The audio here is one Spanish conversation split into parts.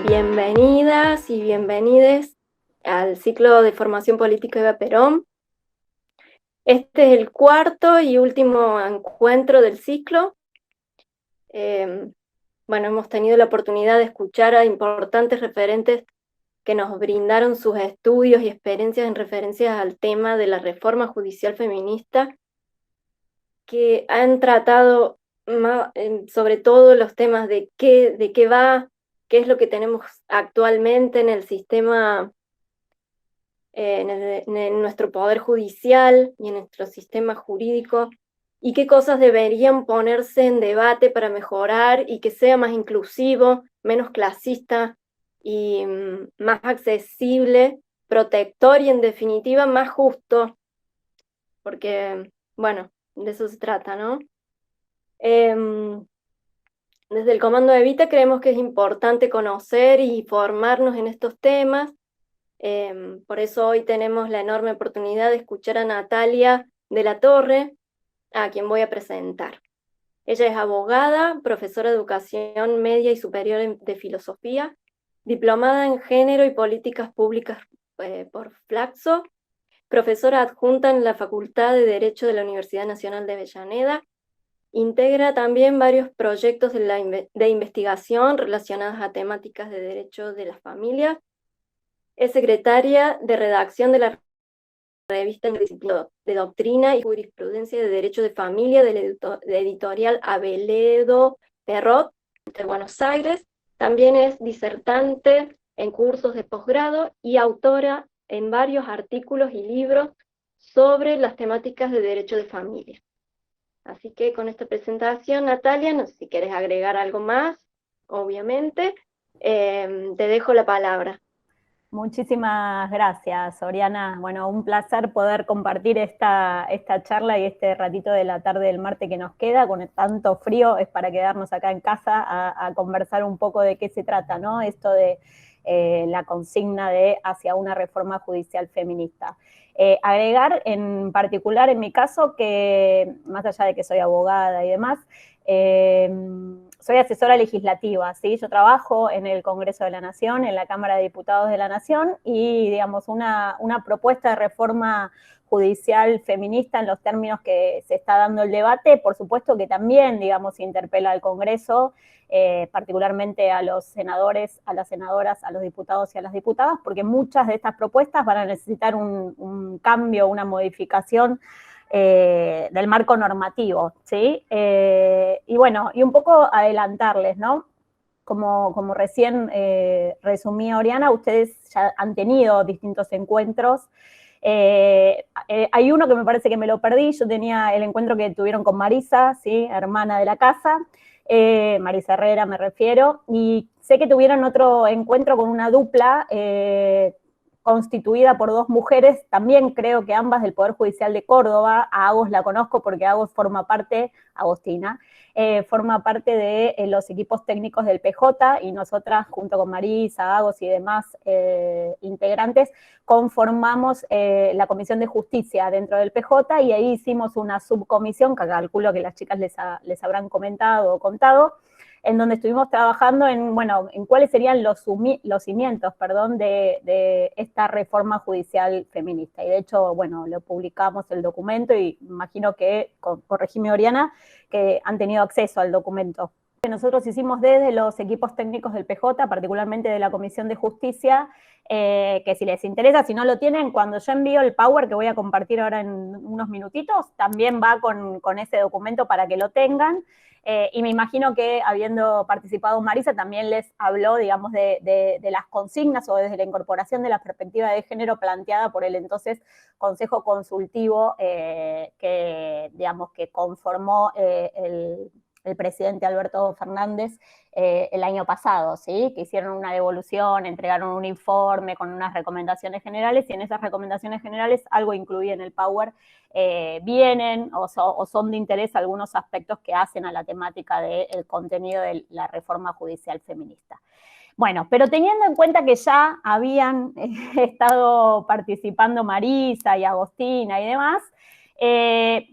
Bienvenidas y bienvenides al ciclo de formación política Eva Perón. Este es el cuarto y último encuentro del ciclo. Bueno, hemos tenido la oportunidad de escuchar a importantes referentes que nos brindaron sus estudios y experiencias en referencia al tema de la reforma judicial feminista, que han tratado sobre todo los temas de qué va, qué es lo que tenemos actualmente en el sistema, en nuestro poder judicial y en nuestro sistema jurídico, y qué cosas deberían ponerse en debate para mejorar y que sea más inclusivo, menos clasista y más accesible, protector y en definitiva más justo, porque, bueno, de eso se trata, ¿no? Desde el Comando Evita creemos que es importante conocer y formarnos en estos temas. Por eso hoy tenemos la enorme oportunidad de escuchar a Natalia de la Torre, a quien voy a presentar. Ella es abogada, profesora de educación media y superior de filosofía, diplomada en género y políticas públicas por Flaxo, profesora adjunta en la Facultad de Derecho de la Universidad Nacional de Avellaneda. Integra también varios proyectos de investigación relacionados a temáticas de derecho de la familia. Es secretaria de redacción de la revista de Doctrina y Jurisprudencia de Derecho de Familia de la editorial Aveledo Perrot de Buenos Aires. También es disertante en cursos de posgrado y autora en varios artículos y libros sobre las temáticas de derecho de familia. Así que con esta presentación, Natalia, no sé si quieres agregar algo más, obviamente, te dejo la palabra. Muchísimas gracias, Oriana. Bueno, un placer poder compartir esta charla y este ratito de la tarde del martes que nos queda. Con tanto frío es para quedarnos acá en casa a conversar un poco de qué se trata, ¿no? Esto de la consigna de hacia una reforma judicial feminista. Agregar en particular en mi caso que, más allá de que soy abogada y demás, soy asesora legislativa, ¿sí? Yo trabajo en el Congreso de la Nación, en la Cámara de Diputados de la Nación, y digamos una propuesta de reforma judicial feminista en los términos que se está dando el debate, por supuesto que también, digamos, interpela al Congreso, particularmente a los senadores, a las senadoras, a los diputados y a las diputadas, porque muchas de estas propuestas van a necesitar un cambio, una modificación del marco normativo, ¿sí? Y bueno, y un poco adelantarles, ¿no? Como recién resumí Oriana, ustedes ya han tenido distintos encuentros. Hay uno que me parece que me lo perdí, yo tenía el encuentro que tuvieron con Marisa, ¿sí? Hermana de la casa, Marisa Herrera me refiero, y sé que tuvieron otro encuentro con una dupla constituida por dos mujeres, también creo que ambas del Poder Judicial de Córdoba. A Agos la conozco porque Agos forma parte, Agostina, forma parte de los equipos técnicos del PJ, y nosotras, junto con Marisa, Agos y demás integrantes, conformamos la Comisión de Justicia dentro del PJ, y ahí hicimos una subcomisión, que calculo que las chicas les habrán comentado o contado, en donde estuvimos trabajando en, bueno, en cuáles serían los cimientos, perdón, de esta reforma judicial feminista. Y de hecho, bueno, lo publicamos el documento, y imagino que, corregime Oriana, que han tenido acceso al documento. Que nosotros hicimos desde los equipos técnicos del PJ, particularmente de la Comisión de Justicia, que si les interesa, si no lo tienen, cuando yo envío el Power, que voy a compartir ahora en unos minutitos, también va con ese documento para que lo tengan. Y me imagino que, habiendo participado Marisa, también les habló, digamos, de las consignas o desde la incorporación de la perspectiva de género planteada por el entonces Consejo Consultivo digamos, que conformó el presidente Alberto Fernández el año pasado, ¿sí? Que hicieron una devolución, entregaron un informe con unas recomendaciones generales, y en esas recomendaciones generales algo incluía en el Power. Vienen o son de interés algunos aspectos que hacen a la temática del contenido de la reforma judicial feminista. Bueno, pero teniendo en cuenta que ya habían estado participando Marisa y Agostina y demás,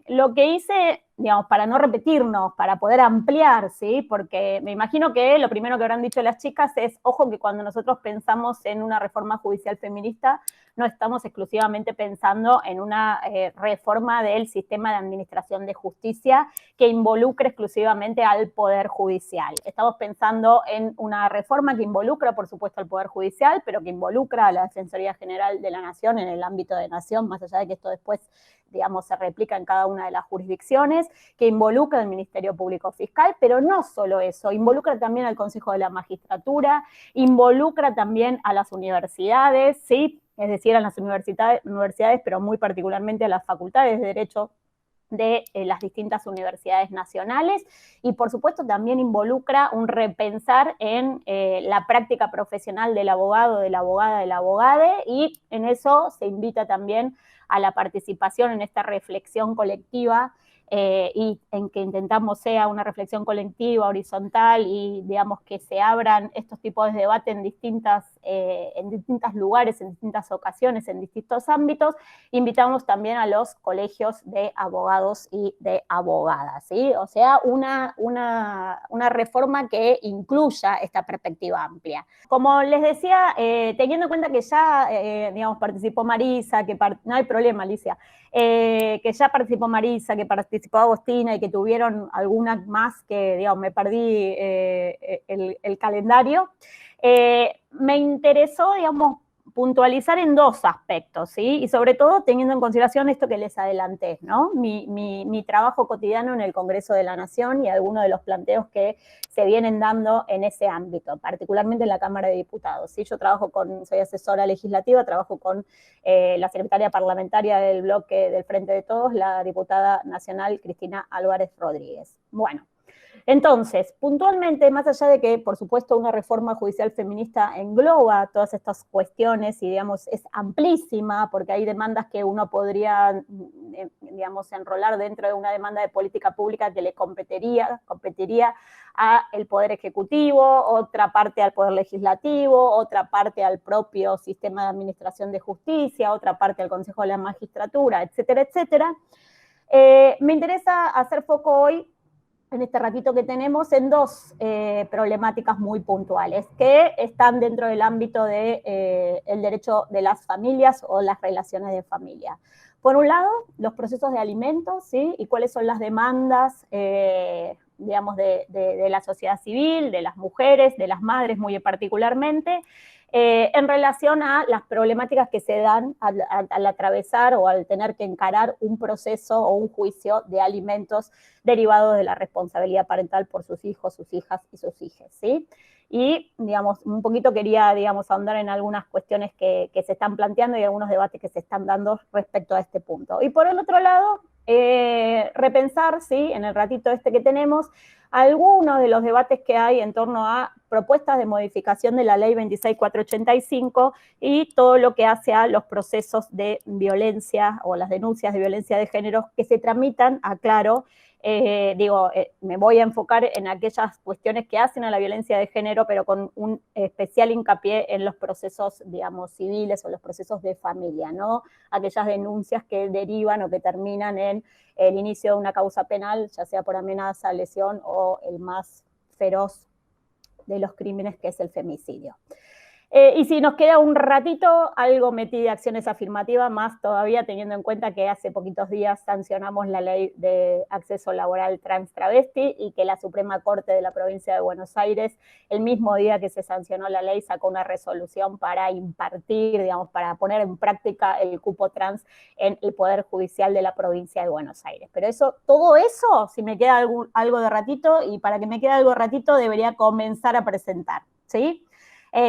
lo que hice digamos, para no repetirnos, para poder ampliar, ¿sí? Porque me imagino que lo primero que habrán dicho las chicas es, ojo que cuando nosotros pensamos en una reforma judicial feminista, no estamos exclusivamente pensando en una reforma del sistema de administración de justicia que involucre exclusivamente al Poder Judicial. Estamos pensando en una reforma que involucra, por supuesto, al Poder Judicial, pero que involucra a la Defensoría General de la Nación en el ámbito de nación, más allá de que esto después, digamos, se replica en cada una de las jurisdicciones, que involucra al Ministerio Público Fiscal, pero no solo eso, involucra también al Consejo de la Magistratura, involucra también a las universidades, ¿sí? Es decir, a las universidades, pero muy particularmente a las facultades de Derecho de las distintas universidades nacionales y por supuesto también involucra un repensar en la práctica profesional del abogado, de la abogada, del abogade y en eso se invita también a la participación en esta reflexión colectiva y en que intentamos sea una reflexión colectiva, horizontal y digamos que se abran estos tipos de debate en distintos lugares, en distintas ocasiones, en distintos ámbitos. Invitamos también a los colegios de abogados y de abogadas, ¿sí? O sea, una reforma que incluya esta perspectiva amplia. Como les decía, teniendo en cuenta que ya, digamos, participó Marisa, no hay problema, Alicia, que ya participó Marisa, que participó Agostina y que tuvieron algunas más que, digamos, me perdí el calendario, me interesó, digamos, puntualizar en dos aspectos, ¿sí? Y sobre todo teniendo en consideración esto que les adelanté, ¿no? Mi trabajo cotidiano en el Congreso de la Nación y algunos de los planteos que se vienen dando en ese ámbito, particularmente en la Cámara de Diputados, ¿sí? Yo soy asesora legislativa, trabajo con la secretaria parlamentaria del bloque del Frente de Todos, la diputada nacional Cristina Álvarez Rodríguez. Bueno, entonces, puntualmente, más allá de que, por supuesto, una reforma judicial feminista engloba todas estas cuestiones y, digamos, es amplísima, porque hay demandas que uno podría, digamos, enrolar dentro de una demanda de política pública que le competiría al Poder Ejecutivo, otra parte al Poder Legislativo, otra parte al propio sistema de administración de justicia, otra parte al Consejo de la Magistratura, etcétera, etcétera. Me interesa hacer foco hoy en este ratito que tenemos en dos problemáticas muy puntuales que están dentro del ámbito del derecho de las familias o las relaciones de familia. Por un lado, los procesos de alimentos, ¿sí? Y cuáles son las demandas, digamos, de la sociedad civil, de las mujeres, de las madres muy particularmente, en relación a las problemáticas que se dan al atravesar o al tener que encarar un proceso o un juicio de alimentos derivados de la responsabilidad parental por sus hijos, sus hijas y sus hijes, ¿sí? Y, digamos, un poquito quería, digamos, ahondar en algunas cuestiones que se están planteando y algunos debates que se están dando respecto a este punto. Y por el otro lado, repensar, ¿sí? En el ratito este que tenemos, algunos de los debates que hay en torno a propuestas de modificación de la ley 26485 y todo lo que hace a los procesos de violencia o las denuncias de violencia de género que se tramitan, aclaro, me voy a enfocar en aquellas cuestiones que hacen a la violencia de género, pero con un especial hincapié en los procesos, digamos, civiles o los procesos de familia, ¿no? Aquellas denuncias que derivan o que terminan en el inicio de una causa penal, ya sea por amenaza, lesión o el más feroz de los crímenes, que es el femicidio. Y si nos queda un ratito, algo metí de acciones afirmativas, más todavía teniendo en cuenta que hace poquitos días sancionamos la ley de acceso laboral trans travesti y que la Suprema Corte de la provincia de Buenos Aires, el mismo día que se sancionó la ley, sacó una resolución para impartir, digamos, para poner en práctica el cupo trans en el Poder Judicial de la provincia de Buenos Aires. Pero todo eso, si me queda algo de ratito, y para que me quede algo de ratito, debería comenzar a presentar, ¿sí?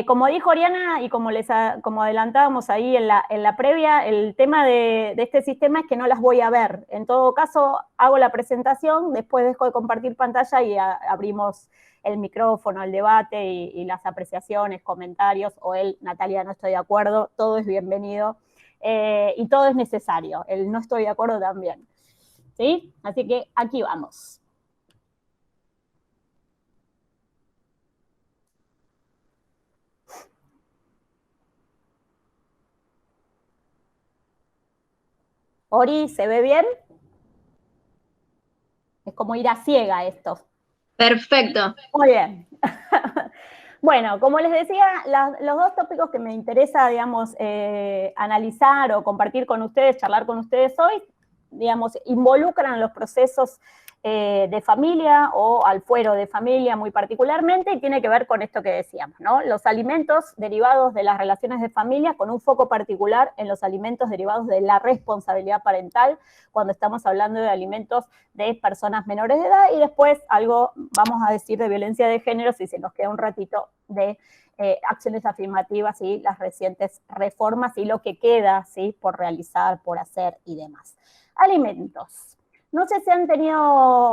Como dijo Oriana y como adelantábamos ahí en la previa, el tema de este sistema es que no las voy a ver. En todo caso, hago la presentación, después dejo de compartir pantalla y abrimos el micrófono, el debate y las apreciaciones, comentarios, o Natalia, no estoy de acuerdo, todo es bienvenido y todo es necesario, el no estoy de acuerdo también. ¿Sí? Así que aquí vamos. Ori, ¿se ve bien? Es como ir a ciega esto. Perfecto. Muy bien. Bueno, como les decía, los dos tópicos que me interesa, digamos, analizar o compartir con ustedes, charlar con ustedes hoy, digamos, involucran los procesos de familia o al fuero de familia muy particularmente, y tiene que ver con esto que decíamos, ¿no? Los alimentos derivados de las relaciones de familia, con un foco particular en los alimentos derivados de la responsabilidad parental, cuando estamos hablando de alimentos de personas menores de edad, y después algo, vamos a decir, de violencia de género, si se nos queda un ratito, de acciones afirmativas y las recientes reformas y lo que queda, ¿sí?, por realizar, por hacer y demás. Alimentos. No sé si han tenido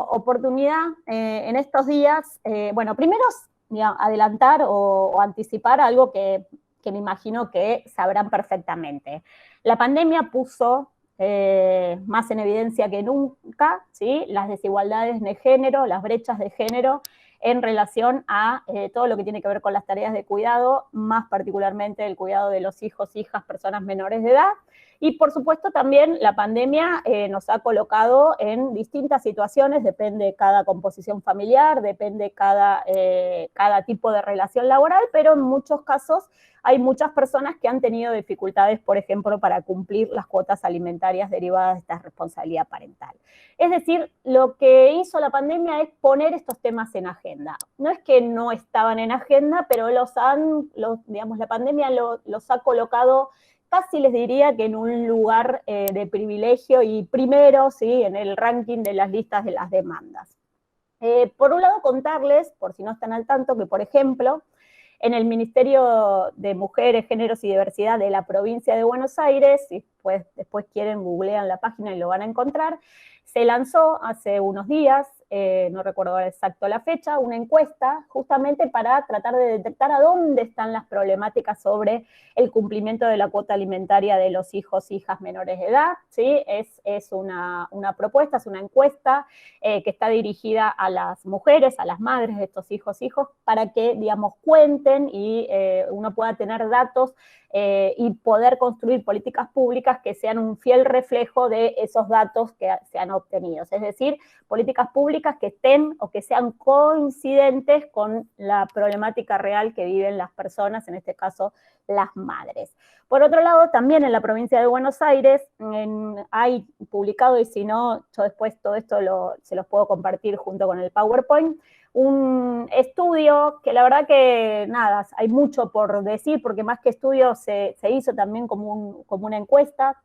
oportunidad en estos días, bueno, primero digamos, adelantar o anticipar algo que me imagino que sabrán perfectamente. La pandemia puso más en evidencia que nunca, ¿sí?, las desigualdades de género, las brechas de género en relación a todo lo que tiene que ver con las tareas de cuidado, más particularmente el cuidado de los hijos, hijas, personas menores de edad. Y por supuesto también la pandemia nos ha colocado en distintas situaciones, depende cada composición familiar, depende cada tipo de relación laboral, pero en muchos casos hay muchas personas que han tenido dificultades, por ejemplo, para cumplir las cuotas alimentarias derivadas de esta responsabilidad parental. Es decir, lo que hizo la pandemia es poner estos temas en agenda. No es que no estaban en agenda, pero digamos, la pandemia los ha colocado casi les diría que en un lugar de privilegio y primero, ¿sí?, en el ranking de las listas de las demandas. Por un lado, contarles, por si no están al tanto, que por ejemplo, en el Ministerio de Mujeres, Géneros y Diversidad de la provincia de Buenos Aires, si después quieren, googlean la página y lo van a encontrar, se lanzó hace unos días, no recuerdo exacto la fecha, una encuesta justamente para tratar de detectar a dónde están las problemáticas sobre el cumplimiento de la cuota alimentaria de los hijos, hijas menores de edad, ¿sí? Es una propuesta, es una encuesta que está dirigida a las mujeres, a las madres de estos hijos, para que, digamos, cuenten y uno pueda tener datos y poder construir políticas públicas que sean un fiel reflejo de esos datos que se han obtenido. Es decir, políticas públicas que estén o que sean coincidentes con la problemática real que viven las personas, en este caso las madres. Por otro lado, también en la provincia de Buenos Aires hay publicado, y si no, yo después todo esto se los puedo compartir junto con el PowerPoint, un estudio que la verdad que nada, hay mucho por decir, porque más que estudio se hizo también como una encuesta,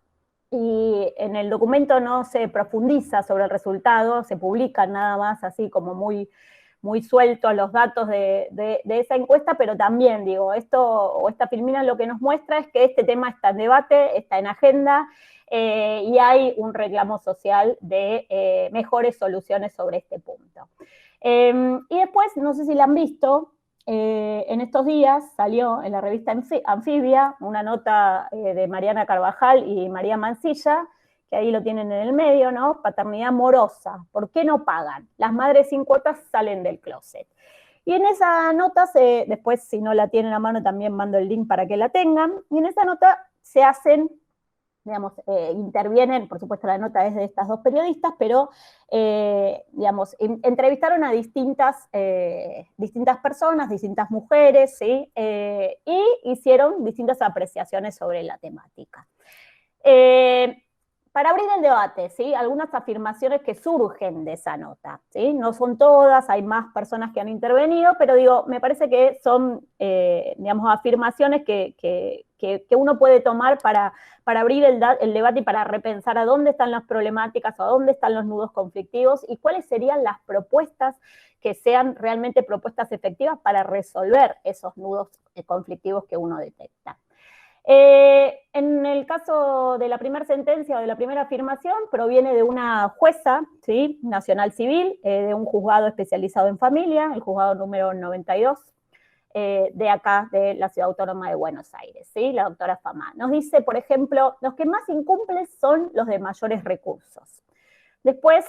y en el documento no se profundiza sobre el resultado, se publican nada más así como muy, muy sueltos los datos de esa encuesta, pero también digo, esta filmina lo que nos muestra es que este tema está en debate, está en agenda, y hay un reclamo social de mejores soluciones sobre este punto. Y después, no sé si la han visto, en estos días salió en la revista Anfibia una nota de Mariana Carvajal y María Mansilla, que ahí lo tienen en el medio, ¿no? Paternidad morosa, ¿por qué no pagan? Las madres sin cuotas salen del closet. Y en esa nota, después si no la tienen a mano también mando el link para que la tengan, y en esa nota se hacen, digamos, intervienen, por supuesto la nota es de estas dos periodistas, pero, digamos, entrevistaron a distintas personas, distintas mujeres, ¿sí? Y hicieron distintas apreciaciones sobre la temática. Para abrir el debate, ¿sí?, algunas afirmaciones que surgen de esa nota, ¿sí? No son todas, hay más personas que han intervenido, pero digo, me parece que son, digamos, afirmaciones que uno puede tomar para abrir el debate y para repensar a dónde están las problemáticas, a dónde están los nudos conflictivos y cuáles serían las propuestas que sean realmente propuestas efectivas para resolver esos nudos conflictivos que uno detecta. En el caso de la primera sentencia o de la primera afirmación, proviene de una jueza, ¿sí?, nacional civil, de un juzgado especializado en familia, el juzgado número 92, de acá, de la Ciudad Autónoma de Buenos Aires, ¿sí?, la doctora Famá. Nos dice, por ejemplo, los que más incumplen son los de mayores recursos. Después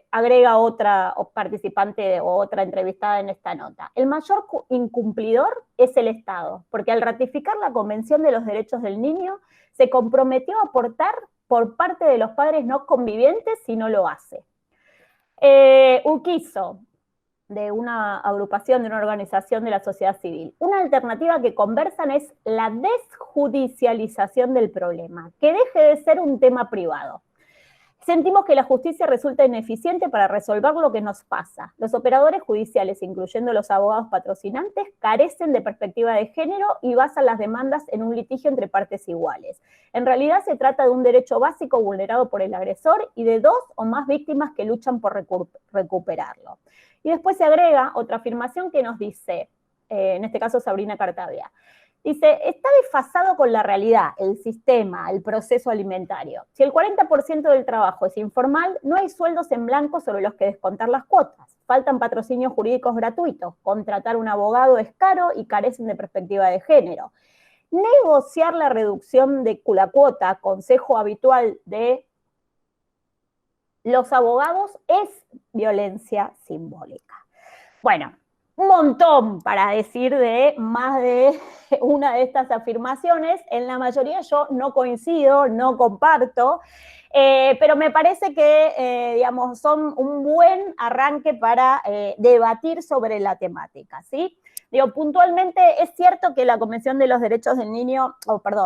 agrega otra participante o otra entrevistada en esta nota. El mayor incumplidor es el Estado, porque al ratificar la Convención de los Derechos del Niño, se comprometió a aportar por parte de los padres no convivientes si no lo hace. Urquizo, de una agrupación, de una organización de la sociedad civil. Una alternativa que conversan es la desjudicialización del problema, que deje de ser un tema privado. Sentimos que la justicia resulta ineficiente para resolver lo que nos pasa. Los operadores judiciales, incluyendo los abogados patrocinantes, carecen de perspectiva de género y basan las demandas en un litigio entre partes iguales. En realidad se trata de un derecho básico vulnerado por el agresor y de dos o más víctimas que luchan por recuperarlo. Y después se agrega otra afirmación que nos dice, en este caso Sabrina Cartavia, dice, está desfasado con la realidad, el sistema, el proceso alimentario. Si el 40% del trabajo es informal, no hay sueldos en blanco sobre los que descontar las cuotas. Faltan patrocinios jurídicos gratuitos. Contratar un abogado es caro y carecen de perspectiva de género. Negociar la reducción de la cuota, consejo habitual de los abogados, es violencia simbólica. Bueno, un montón para decir de más de una de estas afirmaciones. En la mayoría yo no coincido, no comparto, pero me parece que, digamos, son un buen arranque para debatir sobre la temática, ¿sí? Digo, puntualmente es cierto que la Convención de los Derechos del Niño,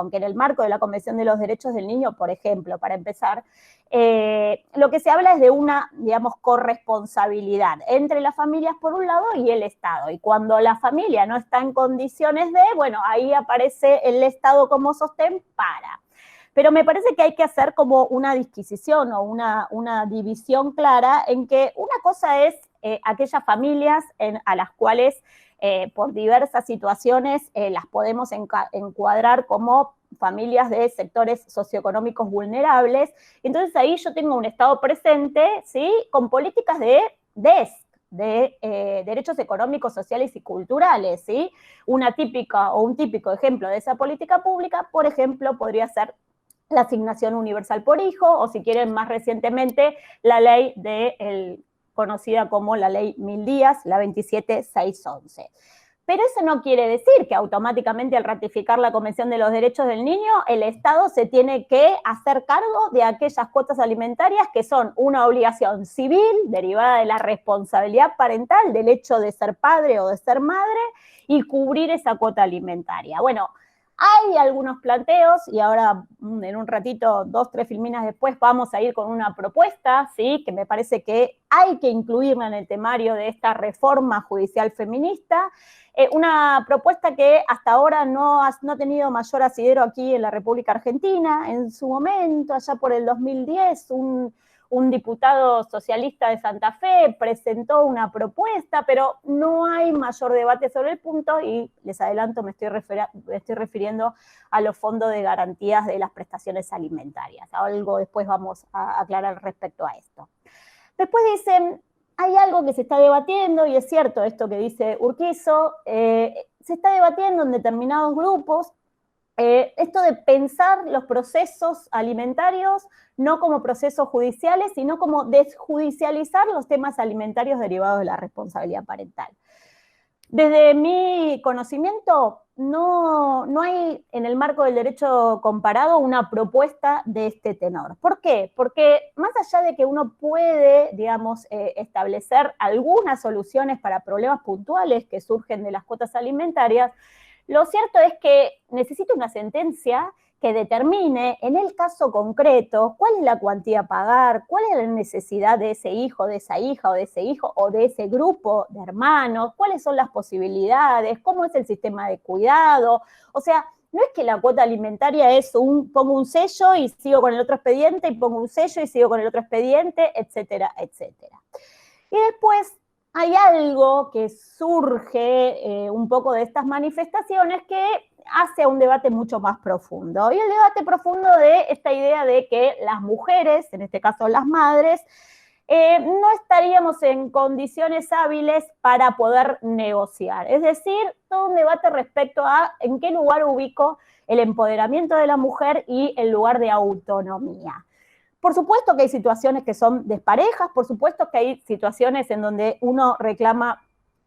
que en el marco de la Convención de los Derechos del Niño, por ejemplo, para empezar, lo que se habla es de una, digamos, corresponsabilidad entre las familias por un lado y el Estado. Y cuando la familia no está en condiciones de, bueno, ahí aparece el Estado como sostén para. Pero me parece que hay que hacer como una disquisición o una división clara en que una cosa es aquellas familias a las cuales por diversas situaciones las podemos encuadrar como familias de sectores socioeconómicos vulnerables. Entonces ahí yo tengo un Estado presente, ¿sí?, con políticas de derechos económicos, sociales y culturales, ¿sí? Una típica o un típico ejemplo de esa política pública, por ejemplo, podría ser la asignación universal por hijo, o si quieren más recientemente, la ley conocida como la ley 1000 días, la 27611. Pero eso no quiere decir que automáticamente al ratificar la Convención de los Derechos del Niño, el Estado se tiene que hacer cargo de aquellas cuotas alimentarias que son una obligación civil derivada de la responsabilidad parental, del hecho de ser padre o de ser madre, y cubrir esa cuota alimentaria. Bueno, hay algunos planteos y ahora en un ratito, 2, 3 filminas después, vamos a ir con una propuesta, ¿sí?, que me parece que hay que incluirla en el temario de esta reforma judicial feminista. Una propuesta que hasta ahora no ha tenido mayor asidero aquí en la República Argentina. En su momento, allá por el 2010, un diputado socialista de Santa Fe presentó una propuesta, pero no hay mayor debate sobre el punto y les adelanto, me estoy refiriendo a los fondos de garantías de las prestaciones alimentarias. Algo después vamos a aclarar respecto a esto. Después dicen, hay algo que se está debatiendo, y es cierto esto que dice Urquizo, se está debatiendo en determinados grupos, esto de pensar los procesos alimentarios no como procesos judiciales, sino como desjudicializar los temas alimentarios derivados de la responsabilidad parental. Desde mi conocimiento, no hay en el marco del derecho comparado una propuesta de este tenor. ¿Por qué? Porque más allá de que uno puede, digamos, establecer algunas soluciones para problemas puntuales que surgen de las cuotas alimentarias, lo cierto es que necesita una sentencia que determine en el caso concreto cuál es la cuantía a pagar, cuál es la necesidad de ese hijo, de esa hija o de ese hijo o de ese grupo de hermanos, cuáles son las posibilidades, cómo es el sistema de cuidado. O sea, no es que la cuota alimentaria es pongo un sello y sigo con el otro expediente y pongo un sello y sigo con el otro expediente, etcétera, etcétera. Y después hay algo que surge un poco de estas manifestaciones que hace un debate mucho más profundo. Y el debate profundo de esta idea de que las mujeres, en este caso las madres, no estaríamos en condiciones hábiles para poder negociar. Es decir, todo un debate respecto a en qué lugar ubico el empoderamiento de la mujer y el lugar de autonomía. Por supuesto que hay situaciones que son desparejas, por supuesto que hay situaciones en donde uno reclama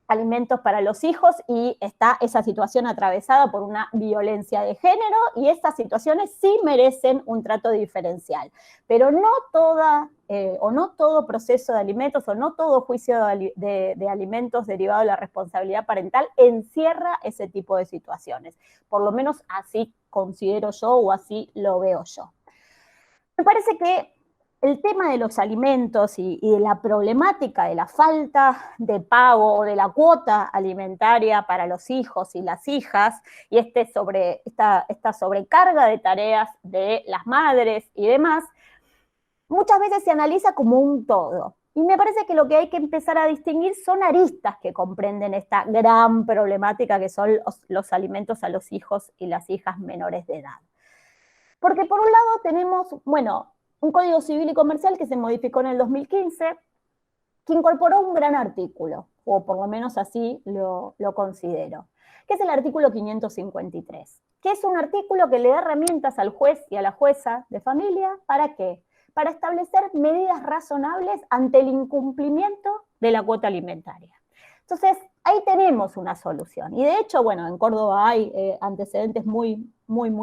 alimentos para los hijos y está esa situación atravesada por una violencia de género y esas situaciones sí merecen un trato diferencial. Pero no toda o no todo proceso de alimentos o no todo juicio de alimentos derivado de la responsabilidad parental encierra ese tipo de situaciones. Por lo menos así considero yo o así lo veo yo. Me parece que el tema de los alimentos y de la problemática de la falta de pago o de la cuota alimentaria para los hijos y las hijas y esta sobrecarga de tareas de las madres y demás, muchas veces se analiza como un todo. Y me parece que lo que hay que empezar a distinguir son aristas que comprenden esta gran problemática que son los alimentos a los hijos y las hijas menores de edad. Porque por un lado tenemos, bueno, un Código Civil y Comercial que se modificó en el 2015, que incorporó un gran artículo, o por lo menos así lo considero, que es el artículo 553, que es un artículo que le da herramientas al juez y a la jueza de familia, ¿para qué? Para establecer medidas razonables ante el incumplimiento de la cuota alimentaria. Entonces, ahí tenemos una solución. Y de hecho, bueno, en Córdoba hay antecedentes muy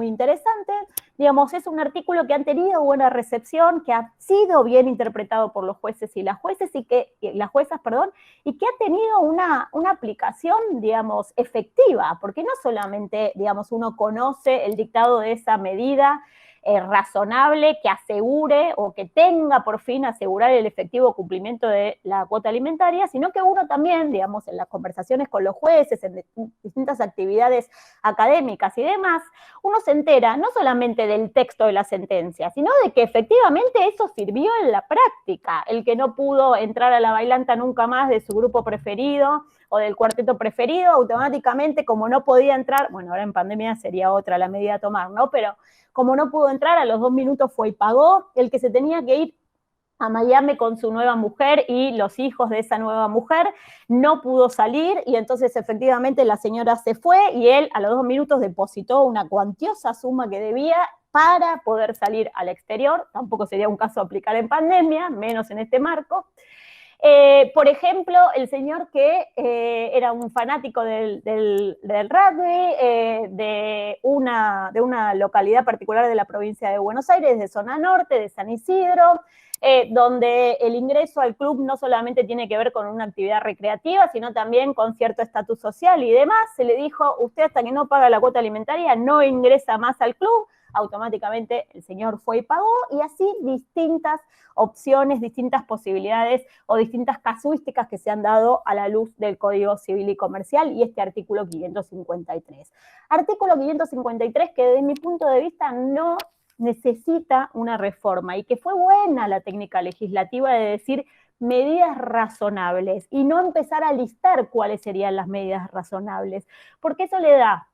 interesantes. Digamos, es un artículo que han tenido buena recepción, que ha sido bien interpretado por los jueces y las juezas, y que ha tenido una aplicación, digamos, efectiva, porque no solamente, digamos, uno conoce el dictado de esa medida razonable que asegure o que tenga por fin asegurar el efectivo cumplimiento de la cuota alimentaria, sino que uno también, digamos, en las conversaciones con los jueces, en distintas actividades académicas y demás, uno se entera no solamente del texto de la sentencia, sino de que efectivamente eso sirvió en la práctica. El que no pudo entrar a la bailanta nunca más de su grupo preferido o del cuarteto preferido, automáticamente, como no podía entrar, bueno, ahora en pandemia sería otra la medida a tomar, ¿no? Pero como no pudo entrar, a los 2 minutos fue y pagó. El que se tenía que ir a Miami con su nueva mujer y los hijos de esa nueva mujer no pudo salir, y entonces efectivamente la señora se fue y él a los 2 minutos depositó una cuantiosa suma que debía para poder salir al exterior. Tampoco sería un caso aplicar en pandemia, menos en este marco. Por ejemplo, el señor que era un fanático del rugby, de una localidad particular de la provincia de Buenos Aires, de zona norte, de San Isidro, donde el ingreso al club no solamente tiene que ver con una actividad recreativa, sino también con cierto estatus social y demás. Se le dijo, usted hasta que no paga la cuota alimentaria no ingresa más al club. Automáticamente el señor fue y pagó, y así distintas opciones, distintas posibilidades o distintas casuísticas que se han dado a la luz del Código Civil y Comercial y este artículo 553. Artículo 553 que desde mi punto de vista no necesita una reforma, y que fue buena la técnica legislativa de decir medidas razonables y no empezar a listar cuáles serían las medidas razonables, porque eso le da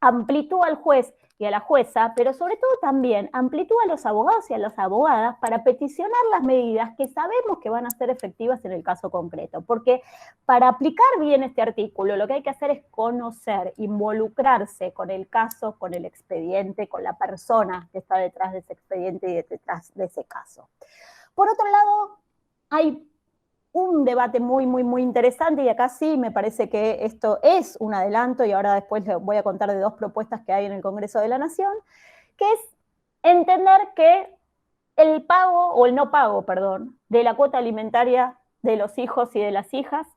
amplitud al juez y a la jueza, pero sobre todo también amplitud a los abogados y a las abogadas para peticionar las medidas que sabemos que van a ser efectivas en el caso concreto. Porque para aplicar bien este artículo, lo que hay que hacer es conocer, involucrarse con el caso, con el expediente, con la persona que está detrás de ese expediente y detrás de ese caso. Por otro lado, hay un debate muy interesante, y acá sí me parece que esto es un adelanto, y ahora después les voy a contar de 2 propuestas que hay en el Congreso de la Nación, que es entender que el pago, o el no pago, perdón, de la cuota alimentaria de los hijos y de las hijas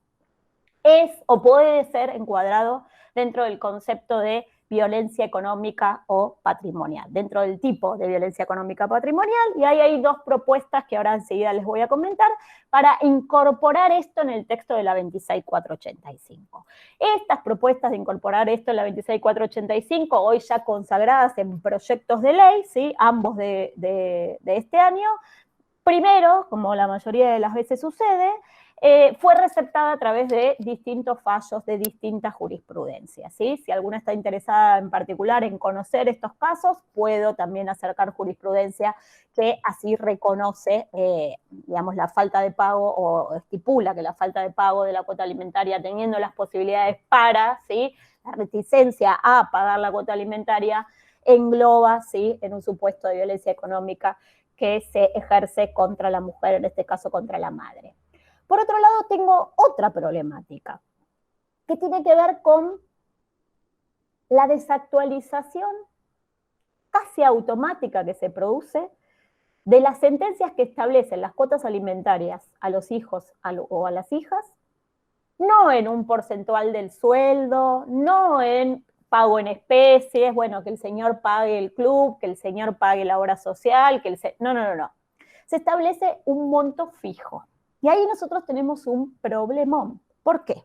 es o puede ser encuadrado dentro del concepto de violencia económica o patrimonial, dentro del tipo de violencia económica patrimonial, y ahí hay 2 propuestas que ahora enseguida les voy a comentar para incorporar esto en el texto de la 26485. Estas propuestas de incorporar esto en la 26485, hoy ya consagradas en proyectos de ley, ¿sí? Ambos de este año, primero, como la mayoría de las veces sucede, fue receptada a través de distintos fallos de distintas jurisprudencias, ¿sí? Si alguna está interesada en particular en conocer estos casos, puedo también acercar jurisprudencia que así reconoce, digamos, la falta de pago, o estipula que la falta de pago de la cuota alimentaria, teniendo las posibilidades para, ¿sí?, la reticencia a pagar la cuota alimentaria, engloba, ¿sí?, en un supuesto de violencia económica que se ejerce contra la mujer, en este caso contra la madre. Por otro lado, tengo otra problemática que tiene que ver con la desactualización casi automática que se produce de las sentencias que establecen las cuotas alimentarias a los hijos o a las hijas, no en un porcentual del sueldo, no en pago en especies, bueno, que el señor pague el club, que el señor pague la obra social, no. Se establece un monto fijo. Y ahí nosotros tenemos un problemón. ¿Por qué?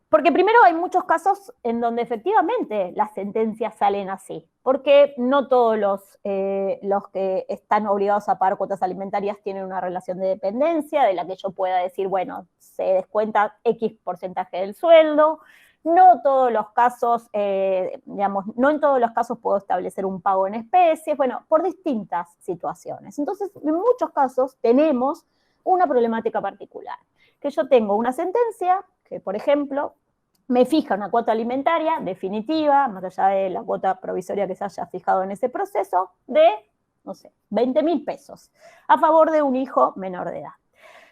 Porque primero hay muchos casos en donde efectivamente las sentencias salen así, porque no todos los que están obligados a pagar cuotas alimentarias tienen una relación de dependencia de la que yo pueda decir, bueno, se descuenta X porcentaje del sueldo. No todos los casos, no en todos los casos puedo establecer un pago en especies, bueno, por distintas situaciones. Entonces, en muchos casos tenemos una problemática particular, que yo tengo una sentencia que, por ejemplo, me fija una cuota alimentaria definitiva, más allá de la cuota provisoria que se haya fijado en ese proceso, de, no sé, 20.000 pesos, a favor de un hijo menor de edad.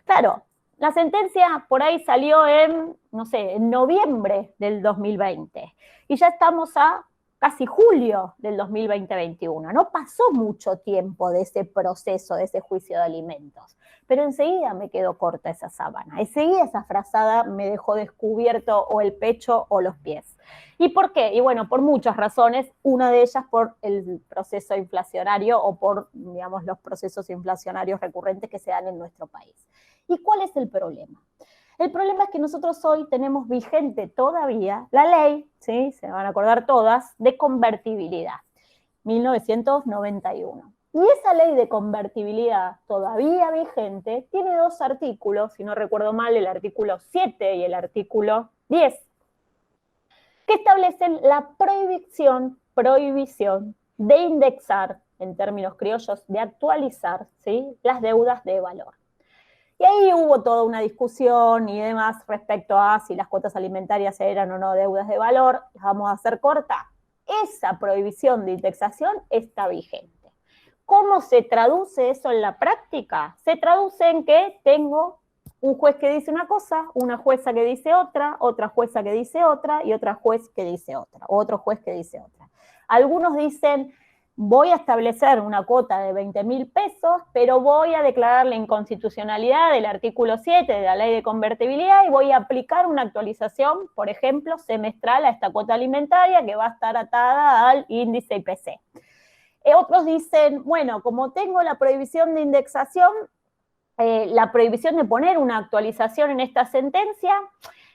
Claro, la sentencia por ahí salió en, no sé, en noviembre del 2020, y ya estamos a casi julio del 2021. No pasó mucho tiempo de ese proceso, de ese juicio de alimentos, pero enseguida me quedó corta esa sábana, enseguida esa frazada me dejó descubierto o el pecho o los pies. ¿Y por qué? Y bueno, por muchas razones, una de ellas por el proceso inflacionario o por, digamos, los procesos inflacionarios recurrentes que se dan en nuestro país. ¿Y cuál es el problema? El problema es que nosotros hoy tenemos vigente todavía la ley, ¿sí? Se van a acordar todas, de convertibilidad, 1991. Y esa ley de convertibilidad todavía vigente tiene dos artículos, si no recuerdo mal, el artículo 7 y el artículo 10, que establecen la prohibición de indexar, en términos criollos, de actualizar, ¿sí?, las deudas de valor. Y ahí hubo toda una discusión y demás respecto a si las cuotas alimentarias eran o no deudas de valor. Las vamos a hacer corta. Esa prohibición de indexación está vigente. ¿Cómo se traduce eso en la práctica? Se traduce en que tengo un juez que dice una cosa, una jueza que dice otra jueza que dice otra y otra juez que dice otra, o otro juez que dice otra. Algunos dicen, voy a establecer una cuota de 20.000 pesos, pero voy a declarar la inconstitucionalidad del artículo 7 de la ley de convertibilidad y voy a aplicar una actualización, por ejemplo, semestral a esta cuota alimentaria que va a estar atada al índice IPC. Otros dicen, bueno, como tengo la prohibición de indexación, la prohibición de poner una actualización en esta sentencia,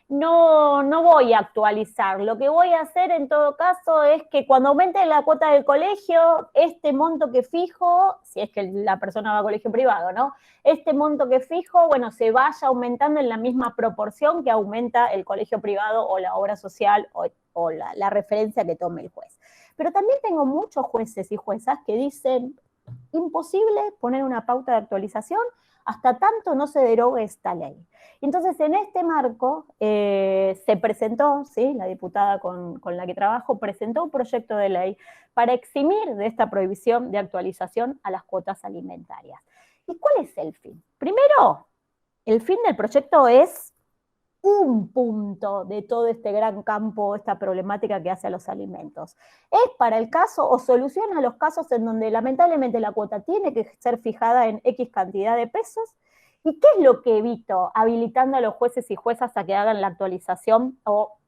no voy a actualizar. Lo que voy a hacer en todo caso es que cuando aumente la cuota del colegio, este monto que fijo, si es que la persona va a colegio privado, ¿no? Este monto que fijo, bueno, se vaya aumentando en la misma proporción que aumenta el colegio privado o la obra social o la referencia que tome el juez. Pero también tengo muchos jueces y juezas que dicen, imposible poner una pauta de actualización hasta tanto no se derogue esta ley. Entonces, en este marco se presentó, ¿sí?, la diputada con la que trabajo presentó un proyecto de ley para eximir de esta prohibición de actualización a las cuotas alimentarias. ¿Y cuál es el fin? Primero, el fin del proyecto es un punto de todo este gran campo, esta problemática que hace a los alimentos. Es para el caso o soluciona los casos en donde lamentablemente la cuota tiene que ser fijada en X cantidad de pesos. ¿Y qué es lo que evito habilitando a los jueces y juezas a que hagan la actualización o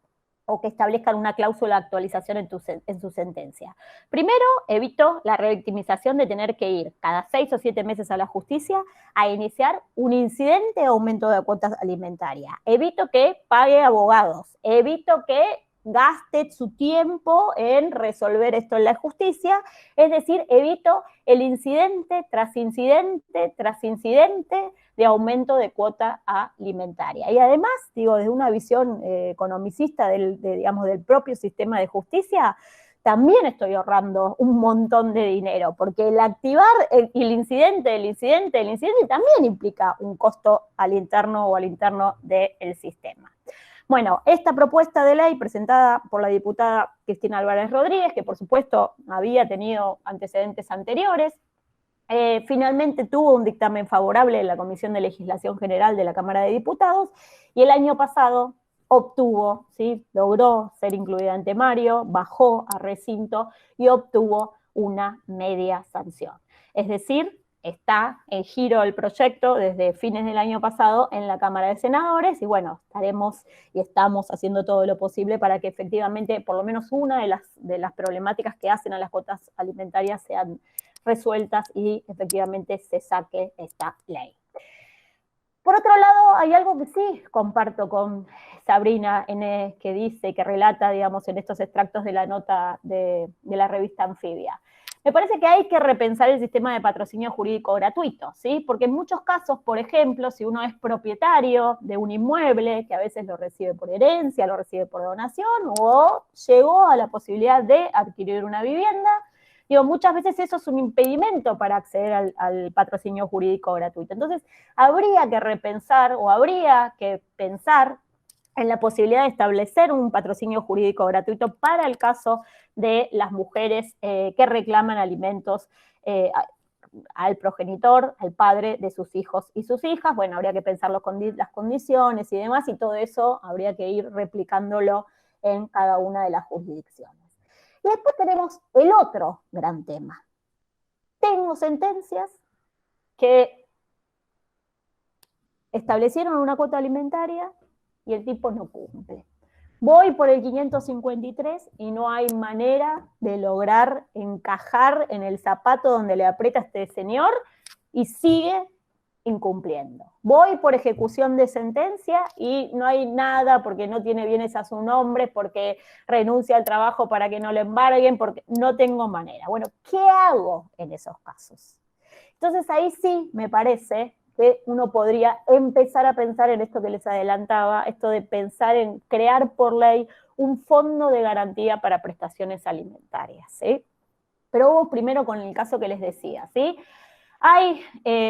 que establezcan una cláusula de actualización en su sentencia? Primero, evito la revictimización de tener que ir cada 6 o 7 meses a la justicia a iniciar un incidente de aumento de cuotas alimentarias. Evito que pague abogados, evito que gaste su tiempo en resolver esto en la justicia, es decir, evito el incidente tras incidente tras incidente de aumento de cuota alimentaria. Y además, digo, desde una visión economicista del propio sistema de justicia, también estoy ahorrando un montón de dinero, porque el activar el incidente también implica un costo al interno o al interno del sistema. Bueno, esta propuesta de ley presentada por la diputada Cristina Álvarez Rodríguez, que por supuesto había tenido antecedentes anteriores, finalmente tuvo un dictamen favorable en la Comisión de Legislación General de la Cámara de Diputados y el año pasado obtuvo, ¿sí?, logró ser incluida en temario, bajó a recinto y obtuvo una media sanción. Es decir, está en giro el proyecto desde fines del año pasado en la Cámara de Senadores y bueno, estaremos y estamos haciendo todo lo posible para que efectivamente por lo menos una de las problemáticas que hacen a las cuotas alimentarias sean resueltas y efectivamente se saque esta ley. Por otro lado, hay algo que sí comparto con Sabrina N., que dice, que relata, digamos, en estos extractos de la nota de la revista Anfibia. Me parece que hay que repensar el sistema de patrocinio jurídico gratuito, ¿sí? Porque en muchos casos, por ejemplo, si uno es propietario de un inmueble, que a veces lo recibe por herencia, lo recibe por donación, o llegó a la posibilidad de adquirir una vivienda, digo, muchas veces eso es un impedimento para acceder al patrocinio jurídico gratuito. Entonces, habría que repensar o habría que pensar en la posibilidad de establecer un patrocinio jurídico gratuito para el caso de las mujeres que reclaman alimentos al progenitor, al padre de sus hijos y sus hijas. Bueno, habría que pensar las condiciones y demás, y todo eso habría que ir replicándolo en cada una de las jurisdicciones. Y después tenemos el otro gran tema. Tengo sentencias que establecieron una cuota alimentaria y el tipo no cumple. Voy por el 553 y no hay manera de lograr encajar en el zapato donde le aprieta este señor y sigue incumpliendo. Voy por ejecución de sentencia y no hay nada porque no tiene bienes a su nombre, porque renuncia al trabajo para que no le embarguen, porque no tengo manera. Bueno, ¿qué hago en esos casos? Entonces ahí sí me parece que uno podría empezar a pensar en esto que les adelantaba, esto de pensar en crear por ley un fondo de garantía para prestaciones alimentarias, ¿sí? Pero vamos primero con el caso que les decía, ¿sí? Hay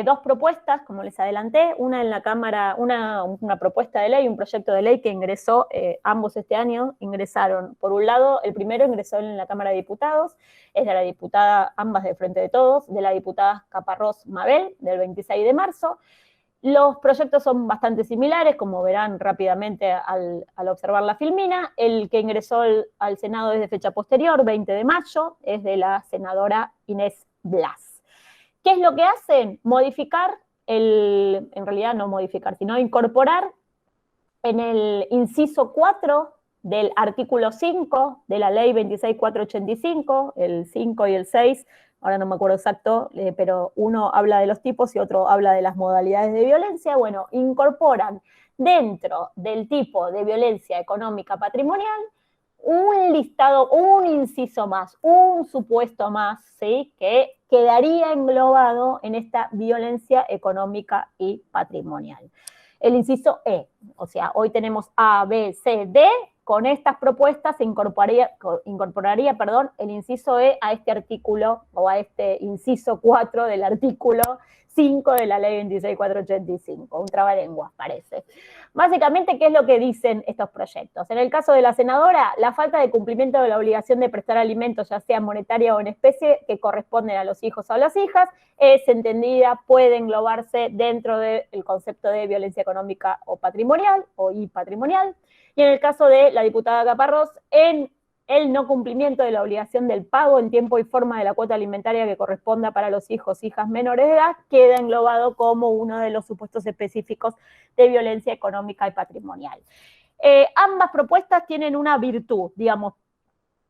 dos propuestas, como les adelanté, una en la Cámara, una propuesta de ley, un proyecto de ley que ingresó, ambos este año, ingresaron. Por un lado, el primero ingresó en la Cámara de Diputados, es de la diputada, ambas de Frente de Todos, de la diputada Caparrós Mabel, del 26 de marzo. Los proyectos son bastante similares, como verán rápidamente al observar la filmina. El que ingresó al Senado es de fecha posterior, 20 de mayo, es de la senadora Inés Blas. ¿Qué es lo que hacen? Modificar, en realidad no modificar, sino incorporar en el inciso 4 del artículo 5 de la ley 26485, el 5 y el 6, ahora no me acuerdo exacto, pero uno habla de los tipos y otro habla de las modalidades de violencia. Bueno, incorporan dentro del tipo de violencia económica patrimonial un listado, un inciso más, un supuesto más, ¿sí? Que quedaría englobado en esta violencia económica y patrimonial. El inciso E, o sea, hoy tenemos A, B, C, D, con estas propuestas se incorporaría el inciso E a este artículo, o a este inciso 4 del artículo 5 de la ley 26485, un trabalenguas parece. Básicamente, ¿qué es lo que dicen estos proyectos? En el caso de la senadora, la falta de cumplimiento de la obligación de prestar alimentos, ya sea monetaria o en especie, que corresponden a los hijos o a las hijas, es entendida, puede englobarse dentro del concepto de violencia económica o patrimonial, o patrimonial. Y en el caso de la diputada Caparrós, en el no cumplimiento de la obligación del pago en tiempo y forma de la cuota alimentaria que corresponda para los hijos e hijas menores de edad, queda englobado como uno de los supuestos específicos de violencia económica y patrimonial. Ambas propuestas tienen una virtud, digamos.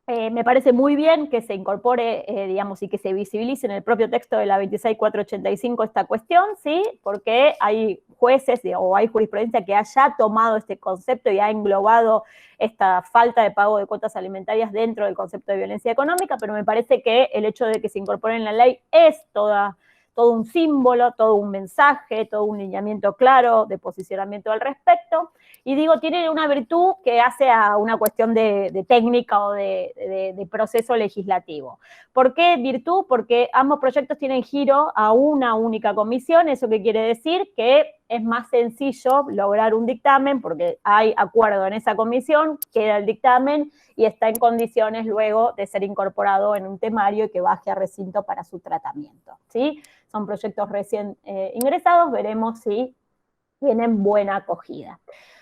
Me parece muy bien que se incorpore, digamos, y que se visibilice en el propio texto de la 26485 esta cuestión, ¿sí? Porque hay jueces o hay jurisprudencia que haya tomado este concepto y ha englobado esta falta de pago de cuotas alimentarias dentro del concepto de violencia económica, pero me parece que el hecho de que se incorpore en la ley es todo un símbolo, todo un mensaje, todo un lineamiento claro de posicionamiento al respecto. Y digo, tiene una virtud que hace a una cuestión de técnica o de proceso legislativo. ¿Por qué virtud? Porque ambos proyectos tienen giro a una única comisión. ¿Eso qué quiere decir? Que es más sencillo lograr un dictamen porque hay acuerdo en esa comisión, queda el dictamen y está en condiciones luego de ser incorporado en un temario y que baje a recinto para su tratamiento, ¿sí? Son proyectos recién ingresados, veremos si tienen buena acogida.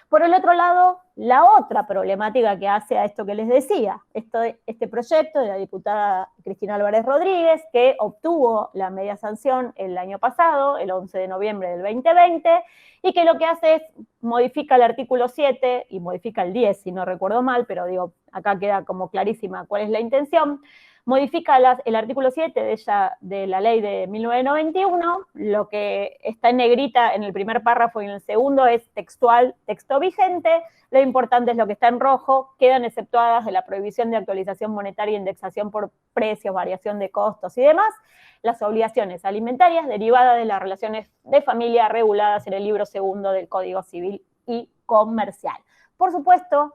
Por el otro lado, La otra problemática que hace a esto que les decía, este proyecto de la diputada Cristina Álvarez Rodríguez, que obtuvo la media sanción el año pasado, el 11 de noviembre del 2020, y que lo que hace es modifica el artículo 7 y modifica el 10, si no recuerdo mal, pero digo, acá queda como clarísima cuál es la intención. Modifica el artículo 7 de la ley de 1991, lo que está en negrita en el primer párrafo y en el segundo es textual, texto vigente. Lo importante es lo que está en rojo, quedan exceptuadas de la prohibición de actualización monetaria, indexación por precios, variación de costos y demás, las obligaciones alimentarias derivadas de las relaciones de familia reguladas en el libro segundo del Código Civil y Comercial. Por supuesto,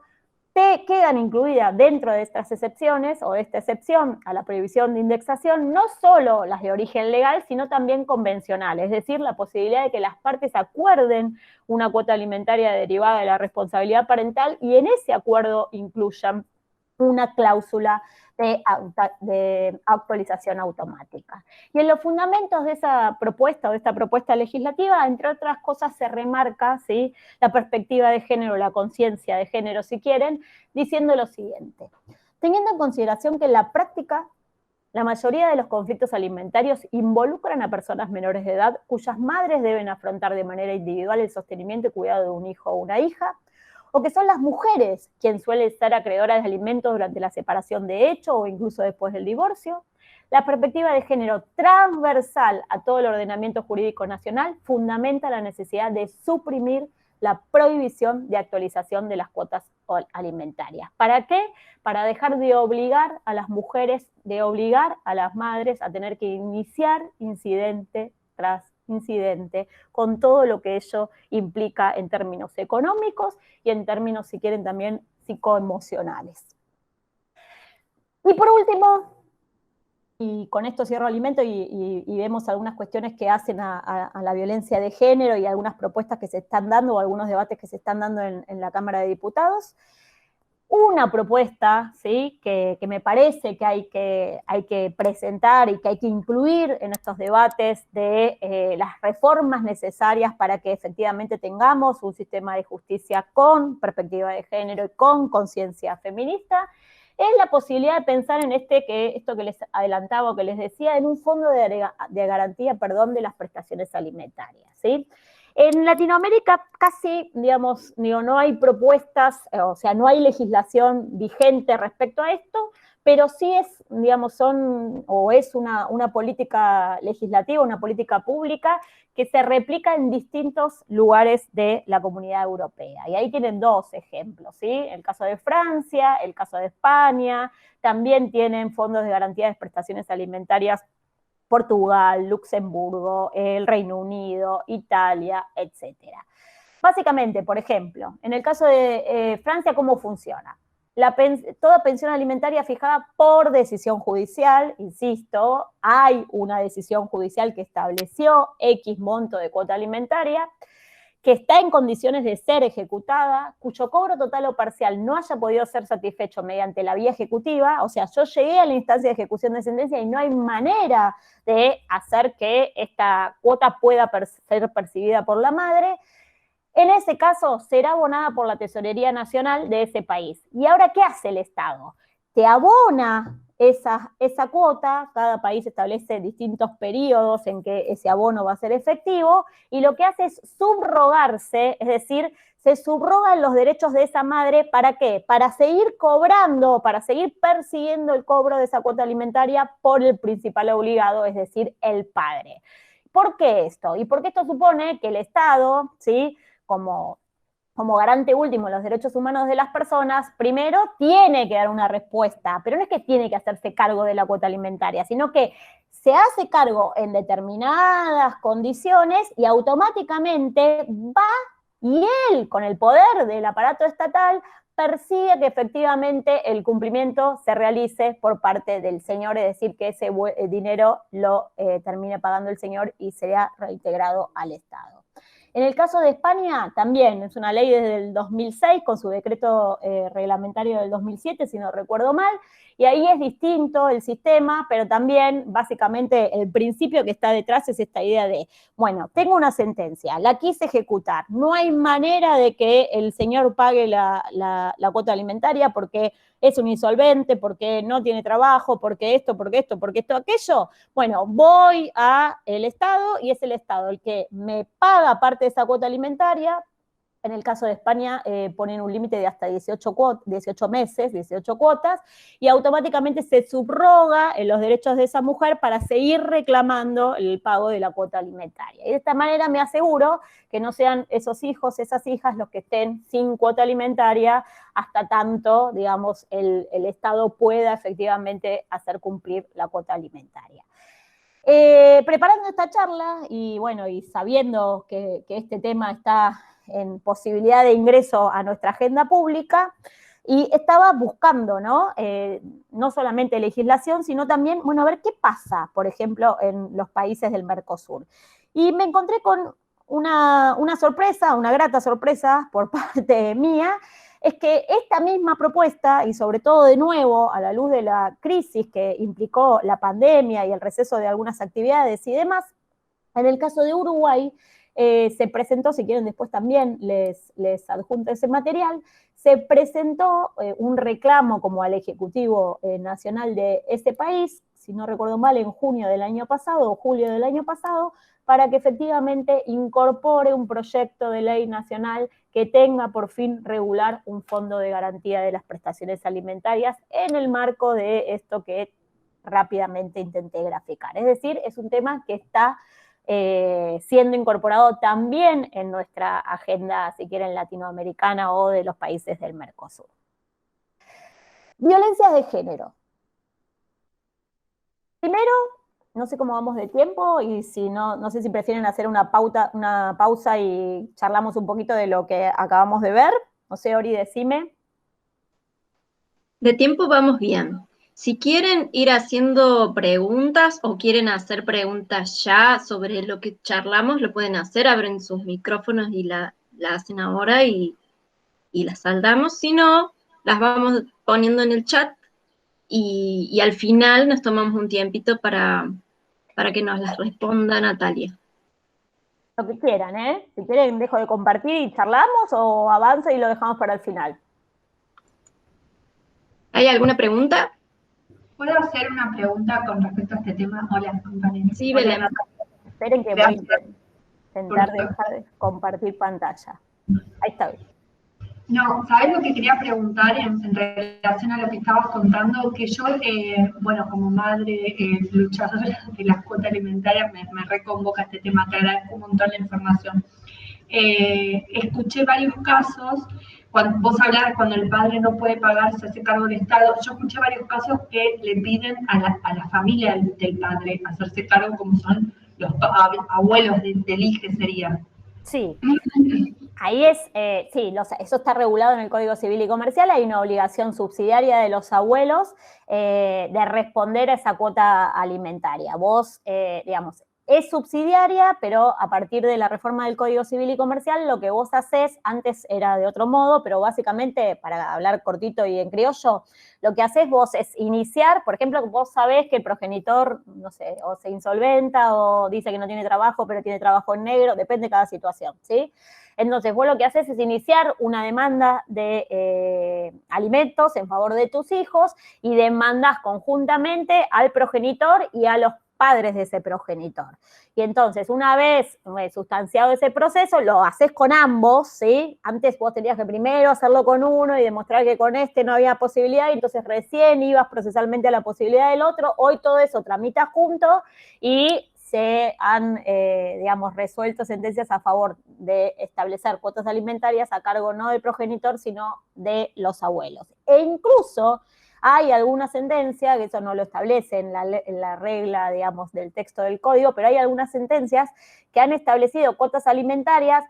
quedan incluidas dentro de estas excepciones o de esta excepción a la prohibición de indexación no solo las de origen legal, sino también convencional, es decir, la posibilidad de que las partes acuerden una cuota alimentaria derivada de la responsabilidad parental y en ese acuerdo incluyan una cláusula de actualización automática. Y en los fundamentos de esa propuesta o de esta propuesta legislativa, entre otras cosas, se remarca, ¿sí?, la perspectiva de género, la conciencia de género, si quieren, diciendo lo siguiente: teniendo en consideración que en la práctica la mayoría de los conflictos alimentarios involucran a personas menores de edad cuyas madres deben afrontar de manera individual el sostenimiento y cuidado de un hijo o una hija, o que son las mujeres quienes suelen ser acreedoras de alimentos durante la separación de hecho o incluso después del divorcio, la perspectiva de género transversal a todo el ordenamiento jurídico nacional fundamenta la necesidad de suprimir la prohibición de actualización de las cuotas alimentarias. ¿Para qué? Para dejar de obligar a las mujeres, de obligar a las madres a tener que iniciar incidente tras incidente, con todo lo que ello implica en términos económicos y en términos, si quieren, también psicoemocionales. Y por último, y con esto cierro alimento y vemos algunas cuestiones que hacen a la violencia de género y algunas propuestas que se están dando o algunos debates que se están dando en la Cámara de Diputados. Una propuesta, ¿sí?, que me parece que hay que presentar y que hay que incluir en estos debates de las reformas necesarias para que efectivamente tengamos un sistema de justicia con perspectiva de género y con conciencia feminista, es la posibilidad de pensar en esto que les adelantaba o que les decía, en un fondo de garantía, de las prestaciones alimentarias, ¿sí? En Latinoamérica casi, digamos, no hay propuestas, o sea, no hay legislación vigente respecto a esto, pero sí es, digamos, es una política legislativa, una política pública que se replica en distintos lugares de la Comunidad Europea. Y ahí tienen dos ejemplos, ¿sí? El caso de Francia, el caso de España, también tienen fondos de garantía de prestaciones alimentarias Portugal, Luxemburgo, el Reino Unido, Italia, etcétera. Básicamente, por ejemplo, en el caso de Francia, ¿cómo funciona? Toda pensión alimentaria fijada por decisión judicial, insisto, hay una decisión judicial que estableció X monto de cuota alimentaria, que está en condiciones de ser ejecutada, cuyo cobro total o parcial no haya podido ser satisfecho mediante la vía ejecutiva, o sea, yo llegué a la instancia de ejecución de sentencia y no hay manera de hacer que esta cuota pueda ser percibida por la madre. En ese caso, será abonada por la Tesorería Nacional de ese país. ¿Y ahora qué hace el Estado? Te abona esa cuota, cada país establece distintos periodos en que ese abono va a ser efectivo, y lo que hace es subrogarse, es decir, se subrogan los derechos de esa madre, ¿para qué? Para seguir cobrando, para seguir persiguiendo el cobro de esa cuota alimentaria por el principal obligado, es decir, el padre. ¿Por qué esto? Y porque esto supone que el Estado, ¿sí?, como garante último de los derechos humanos de las personas, primero tiene que dar una respuesta, pero no es que tiene que hacerse cargo de la cuota alimentaria, sino que se hace cargo en determinadas condiciones y automáticamente va y él, con el poder del aparato estatal, persigue que efectivamente el cumplimiento se realice por parte del señor, es decir, que ese dinero lo termine pagando el señor y sea reintegrado al Estado. En el caso de España, también es una ley desde el 2006, con su decreto reglamentario del 2007, si no recuerdo mal, Y ahí es distinto el sistema, pero también básicamente el principio que está detrás es esta idea de, bueno, tengo una sentencia, la quise ejecutar, no hay manera de que el señor pague la cuota alimentaria porque es un insolvente, porque no tiene trabajo, porque esto, aquello. Bueno, voy al Estado y es el Estado el que me paga parte de esa cuota alimentaria. En el caso de España ponen un límite de hasta 18 meses, 18 cuotas, y automáticamente se subroga en los derechos de esa mujer para seguir reclamando el pago de la cuota alimentaria. Y de esta manera me aseguro que no sean esos hijos, esas hijas los que estén sin cuota alimentaria hasta tanto, digamos, el Estado pueda efectivamente hacer cumplir la cuota alimentaria. Preparando esta charla y bueno, y sabiendo que este tema está en posibilidad de ingreso a nuestra agenda pública, y estaba buscando, ¿no? No solamente legislación, sino también, bueno, a ver qué pasa, por ejemplo, en los países del Mercosur. Y me encontré con una sorpresa, una grata sorpresa por parte mía, es que esta misma propuesta, y sobre todo de nuevo a la luz de la crisis que implicó la pandemia y el receso de algunas actividades y demás, en el caso de Uruguay se presentó, si quieren después también les adjunto ese material, se presentó un reclamo como al Ejecutivo Nacional de ese país, si no recuerdo mal, en junio del año pasado o julio del año pasado, para que efectivamente incorpore un proyecto de ley nacional que tenga por fin regular un fondo de garantía de las prestaciones alimentarias en el marco de esto que rápidamente intenté graficar. Es decir, es un tema que está siendo incorporado también en nuestra agenda, si quieren, latinoamericana o de los países del Mercosur. Violencias de género. Primero, no sé cómo vamos de tiempo y si no sé si prefieren hacer una pausa y charlamos un poquito de lo que acabamos de ver. No sé, Ori, decime. De tiempo vamos bien. Si quieren ir haciendo preguntas o quieren hacer preguntas ya sobre lo que charlamos, lo pueden hacer, abren sus micrófonos y la hacen ahora y las saldamos. Si no, las vamos poniendo en el chat y al final nos tomamos un tiempito para que nos las responda Natalia. Lo que quieran, ¿eh? Si quieren, dejo de compartir y charlamos o avanzo y lo dejamos para el final. ¿Hay alguna pregunta? ¿Puedo hacer una pregunta con respecto a este tema? Hola, compañeros. Sí, Belén. Esperen que voy a intentar dejar de compartir pantalla. Ahí está. No, ¿sabes lo que quería preguntar en relación a lo que estabas contando? Que yo, bueno, como madre luchadora de las cuotas alimentarias, me reconvoca este tema, te agradezco un montón la información. Escuché varios casos, cuando vos hablabas cuando el padre no puede pagar, se hace cargo del Estado. Yo escuché varios casos que le piden a la familia del padre hacerse cargo, como son los abuelos del hijo, sería. Sí. Ahí sí, eso está regulado en el Código Civil y Comercial, hay una obligación subsidiaria de los abuelos de responder a esa cuota alimentaria. Vos, digamos, es subsidiaria, pero a partir de la reforma del Código Civil y Comercial, lo que vos haces, antes era de otro modo, pero básicamente, para hablar cortito y en criollo, lo que haces vos es iniciar, por ejemplo, vos sabés que el progenitor, no sé, o se insolventa o dice que no tiene trabajo, pero tiene trabajo en negro, depende de cada situación, ¿sí? Entonces, vos lo que haces es iniciar una demanda de alimentos en favor de tus hijos y demandas conjuntamente al progenitor y a los padres de ese progenitor. Y entonces, una vez sustanciado ese proceso, lo haces con ambos, ¿sí? Antes vos tenías que primero hacerlo con uno y demostrar que con este no había posibilidad, y entonces recién ibas procesalmente a la posibilidad del otro. Hoy todo eso tramita junto y se han, digamos, resuelto sentencias a favor de establecer cuotas alimentarias a cargo no del progenitor, sino de los abuelos. E incluso hay alguna sentencia, que eso no lo establece en la regla, digamos, del texto del código, pero hay algunas sentencias que han establecido cuotas alimentarias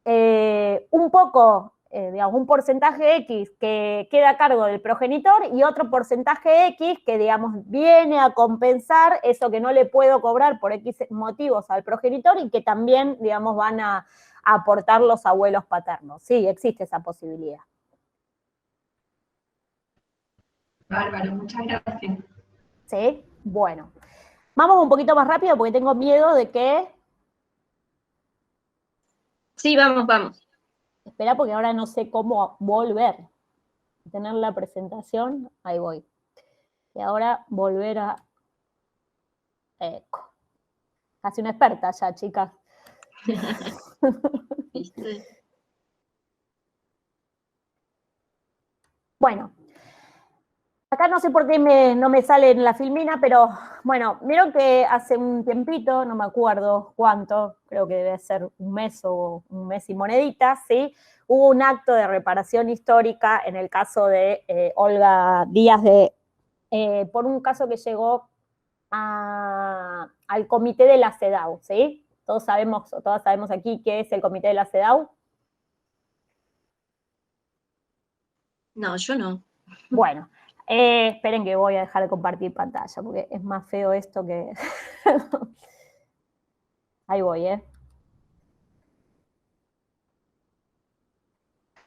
un poco, digamos, un porcentaje X que queda a cargo del progenitor y otro porcentaje X que, digamos, viene a compensar eso que no le puedo cobrar por X motivos al progenitor y que también, digamos, van a aportar los abuelos paternos. Sí, existe esa posibilidad. Bárbaro, muchas gracias. ¿Sí? Bueno, vamos un poquito más rápido porque tengo miedo de que... Sí, vamos. Espera, porque ahora no sé cómo volver a tener la presentación. Ahí voy. Y ahora volver a... Casi una experta ya, chicas. ¿Viste? Bueno, acá no sé por qué no me sale en la filmina, pero bueno, vieron que hace un tiempito, no me acuerdo cuánto, creo que debe ser un mes o un mes y moneditas, ¿sí? Hubo un acto de reparación histórica en el caso de Olga Díaz, por un caso que llegó al comité de la CEDAW, ¿sí? Todos sabemos, o todas sabemos aquí qué es el comité de la CEDAW. No, yo no. Bueno, esperen que voy a dejar de compartir pantalla, porque es más feo esto que... Ahí voy,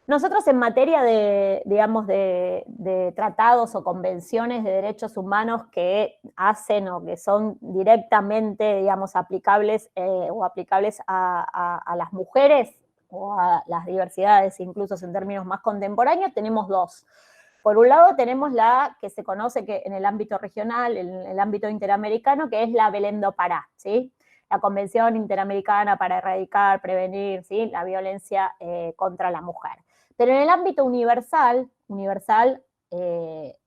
Nosotros en materia de, digamos, de tratados o convenciones de derechos humanos que hacen o que son directamente, digamos, aplicables o aplicables a las mujeres o a las diversidades, incluso en términos más contemporáneos, tenemos dos. Por un lado tenemos la que se conoce que en el ámbito regional, en el ámbito interamericano, que es la Belém do Pará, ¿sí? La Convención Interamericana para erradicar, prevenir, ¿sí? La violencia contra la mujer. Pero en el ámbito universal, universal de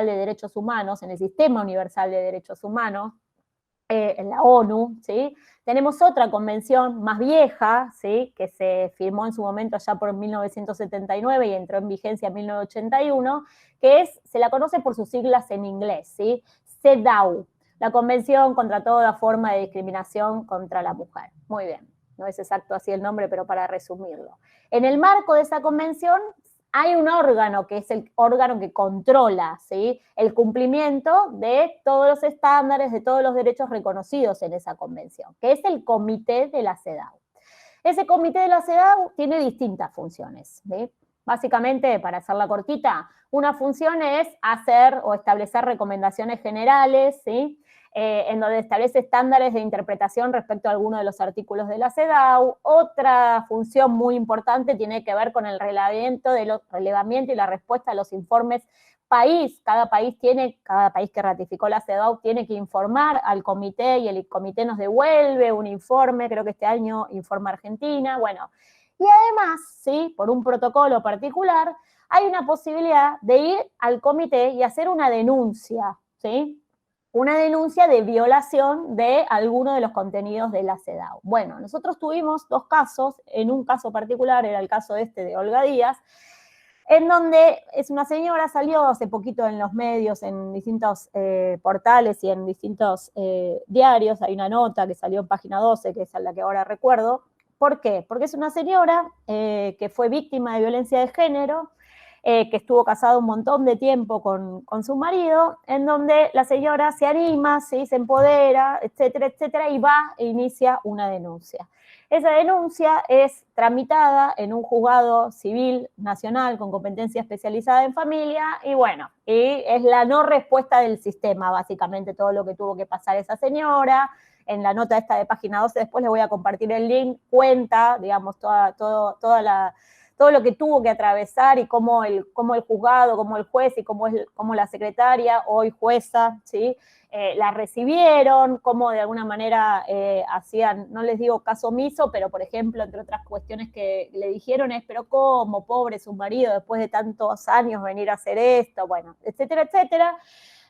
derechos humanos, en el sistema universal de derechos humanos, en la ONU, ¿sí? Tenemos otra convención más vieja, ¿sí? Que se firmó en su momento allá por 1979 y entró en vigencia en 1981, que se la conoce por sus siglas en inglés, ¿sí? CEDAW, la Convención contra toda forma de discriminación contra la mujer. Muy bien, no es exacto así el nombre, pero para resumirlo. En el marco de esa convención hay un órgano que es el órgano que controla, ¿sí? El cumplimiento de todos los estándares, de todos los derechos reconocidos en esa convención, que es el Comité de la CEDAW. Ese Comité de la CEDAW tiene distintas funciones, ¿sí? Básicamente, para hacerla cortita, una función es hacer o establecer recomendaciones generales, ¿sí? En donde establece estándares de interpretación respecto a alguno de los artículos de la CEDAW. Otra función muy importante tiene que ver con el relevamiento y la respuesta a los informes país. Cada país que ratificó la CEDAW tiene que informar al comité y el comité nos devuelve un informe, creo que este año informa Argentina, bueno. Y además, ¿sí? Por un protocolo particular, hay una posibilidad de ir al comité y hacer una denuncia, ¿sí? Una denuncia de violación de alguno de los contenidos de la CEDAW. Bueno, nosotros tuvimos dos casos, en un caso particular era el caso de Olga Díaz, en donde es una señora, salió hace poquito en los medios, en distintos portales y en distintos diarios, hay una nota que salió en Página 12, que es la que ahora recuerdo. ¿Por qué? Porque es una señora que fue víctima de violencia de género, que estuvo casada un montón de tiempo con su marido, en donde la señora se anima, ¿sí? Se empodera, etcétera, y va e inicia una denuncia. Esa denuncia es tramitada en un juzgado civil nacional con competencia especializada en familia y bueno, y es la no respuesta del sistema, básicamente todo lo que tuvo que pasar esa señora. En la nota esta de Página 12, después les voy a compartir el link, cuenta, digamos, todo lo que tuvo que atravesar y cómo el juzgado, cómo el juez y cómo la secretaria, hoy jueza, ¿sí? La recibieron, cómo de alguna manera hacían, no les digo caso omiso, pero por ejemplo, entre otras cuestiones que le dijeron es, pero cómo, pobre su marido, después de tantos años venir a hacer esto, bueno, etcétera.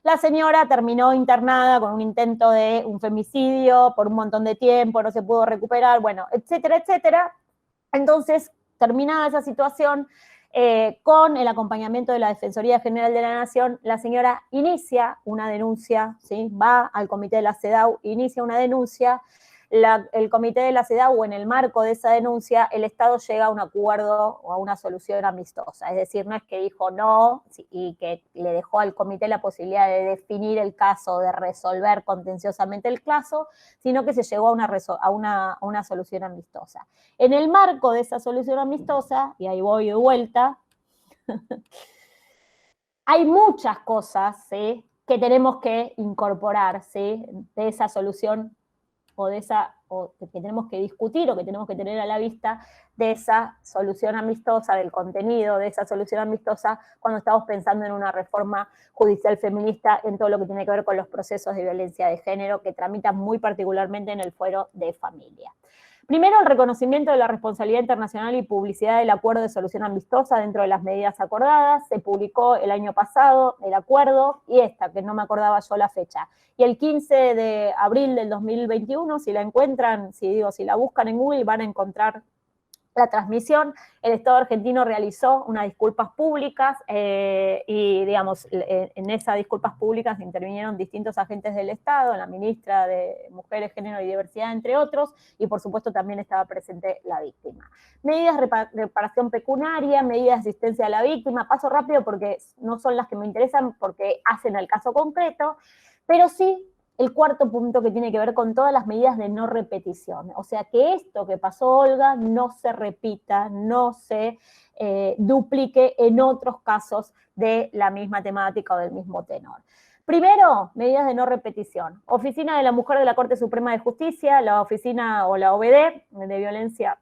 La señora terminó internada con un intento de un femicidio por un montón de tiempo, no se pudo recuperar, bueno, etcétera. Entonces, terminada esa situación, con el acompañamiento de la Defensoría General de la Nación, la señora inicia una denuncia, ¿sí? Va al comité de la CEDAW, inicia una denuncia, el comité de la CEDAW, en el marco de esa denuncia, el Estado llega a un acuerdo o a una solución amistosa, es decir, no es que dijo no y que le dejó al comité la posibilidad de definir el caso, de resolver contenciosamente el caso, sino que se llegó a una solución amistosa. En el marco de esa solución amistosa, y ahí voy de vuelta, hay muchas cosas, ¿sí?, que tenemos que incorporar, ¿sí?, de esa solución o que tenemos que discutir o que tenemos que tener a la vista de esa solución amistosa, del contenido de esa solución amistosa, cuando estamos pensando en una reforma judicial feminista en todo lo que tiene que ver con los procesos de violencia de género que tramitan muy particularmente en el fuero de familia. Primero, el reconocimiento de la responsabilidad internacional y publicidad del acuerdo de solución amistosa dentro de las medidas acordadas. Se publicó el año pasado el acuerdo y esta, que no me acordaba yo la fecha. Y el 15 de abril del 2021, si la encuentran, si la buscan en Google, van a encontrar la transmisión. El Estado argentino realizó unas disculpas públicas y, digamos, en esas disculpas públicas intervinieron distintos agentes del Estado, la ministra de Mujeres, Género y Diversidad, entre otros, y por supuesto también estaba presente la víctima. Medidas de reparación pecuniaria, medidas de asistencia a la víctima. Paso rápido porque no son las que me interesan porque hacen al caso concreto, pero sí el cuarto punto que tiene que ver con todas las medidas de no repetición. O sea, que esto que pasó, Olga, no se repita, no se duplique en otros casos de la misma temática o del mismo tenor. Primero, medidas de no repetición. Oficina de la Mujer de la Corte Suprema de Justicia, la oficina o la OBD de violencia,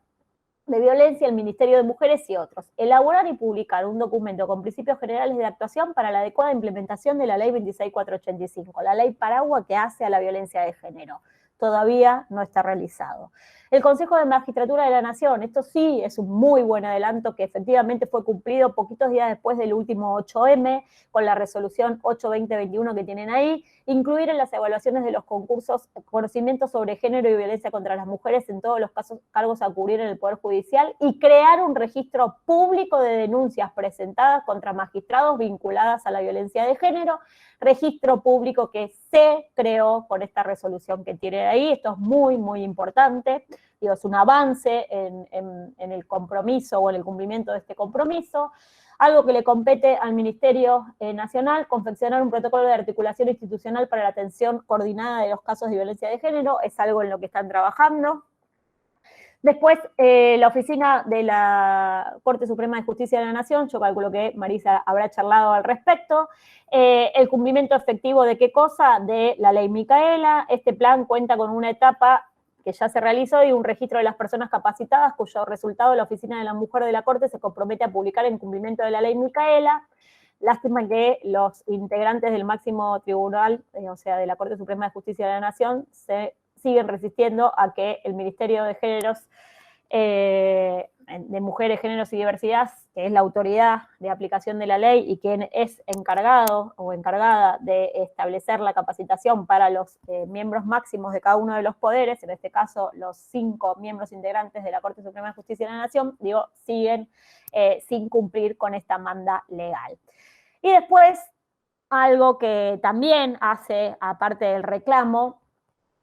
el Ministerio de Mujeres y otros. Elaborar y publicar un documento con principios generales de actuación para la adecuada implementación de la Ley 26485, la ley paraguas que hace a la violencia de género. Todavía no está realizado. El Consejo de Magistratura de la Nación, esto sí es un muy buen adelanto que efectivamente fue cumplido poquitos días después del último 8M, con la resolución 8-2021 que tienen ahí, incluir en las evaluaciones de los concursos conocimientos sobre género y violencia contra las mujeres en todos los cargos a cubrir en el Poder Judicial y crear un registro público de denuncias presentadas contra magistrados vinculadas a la violencia de género, registro público que se creó con esta resolución que tiene ahí. Esto es muy, muy importante. Digo, es un avance en el compromiso o en el cumplimiento de este compromiso. Algo que le compete al Ministerio Nacional, confeccionar un protocolo de articulación institucional para la atención coordinada de los casos de violencia de género, es algo en lo que están trabajando. Después, la oficina de la Corte Suprema de Justicia de la Nación, yo calculo que Marisa habrá charlado al respecto, el cumplimiento efectivo de qué cosa, de la ley Micaela. Este plan cuenta con una etapa que ya se realizó y un registro de las personas capacitadas, cuyo resultado la Oficina de la Mujer de la Corte se compromete a publicar en cumplimiento de la ley Micaela. Lástima que los integrantes del máximo tribunal, o sea, de la Corte Suprema de Justicia de la Nación, se siguen resistiendo a que el Ministerio de Géneros, de Mujeres, Géneros y Diversidad, que es la autoridad de aplicación de la ley y quien es encargado o encargada de establecer la capacitación para los miembros máximos de cada uno de los poderes, en este caso los 5 miembros integrantes de la Corte Suprema de Justicia de la Nación, digo, siguen sin cumplir con esta manda legal. Y después, algo que también hace, aparte del reclamo,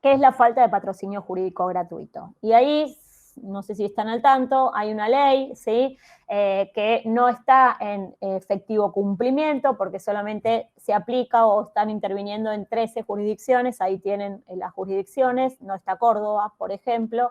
que es la falta de patrocinio jurídico gratuito. Y ahí, no sé si están al tanto, hay una ley, ¿sí?, que no está en efectivo cumplimiento porque solamente se aplica o están interviniendo en 13 jurisdicciones, ahí tienen las jurisdicciones, no está Córdoba, por ejemplo.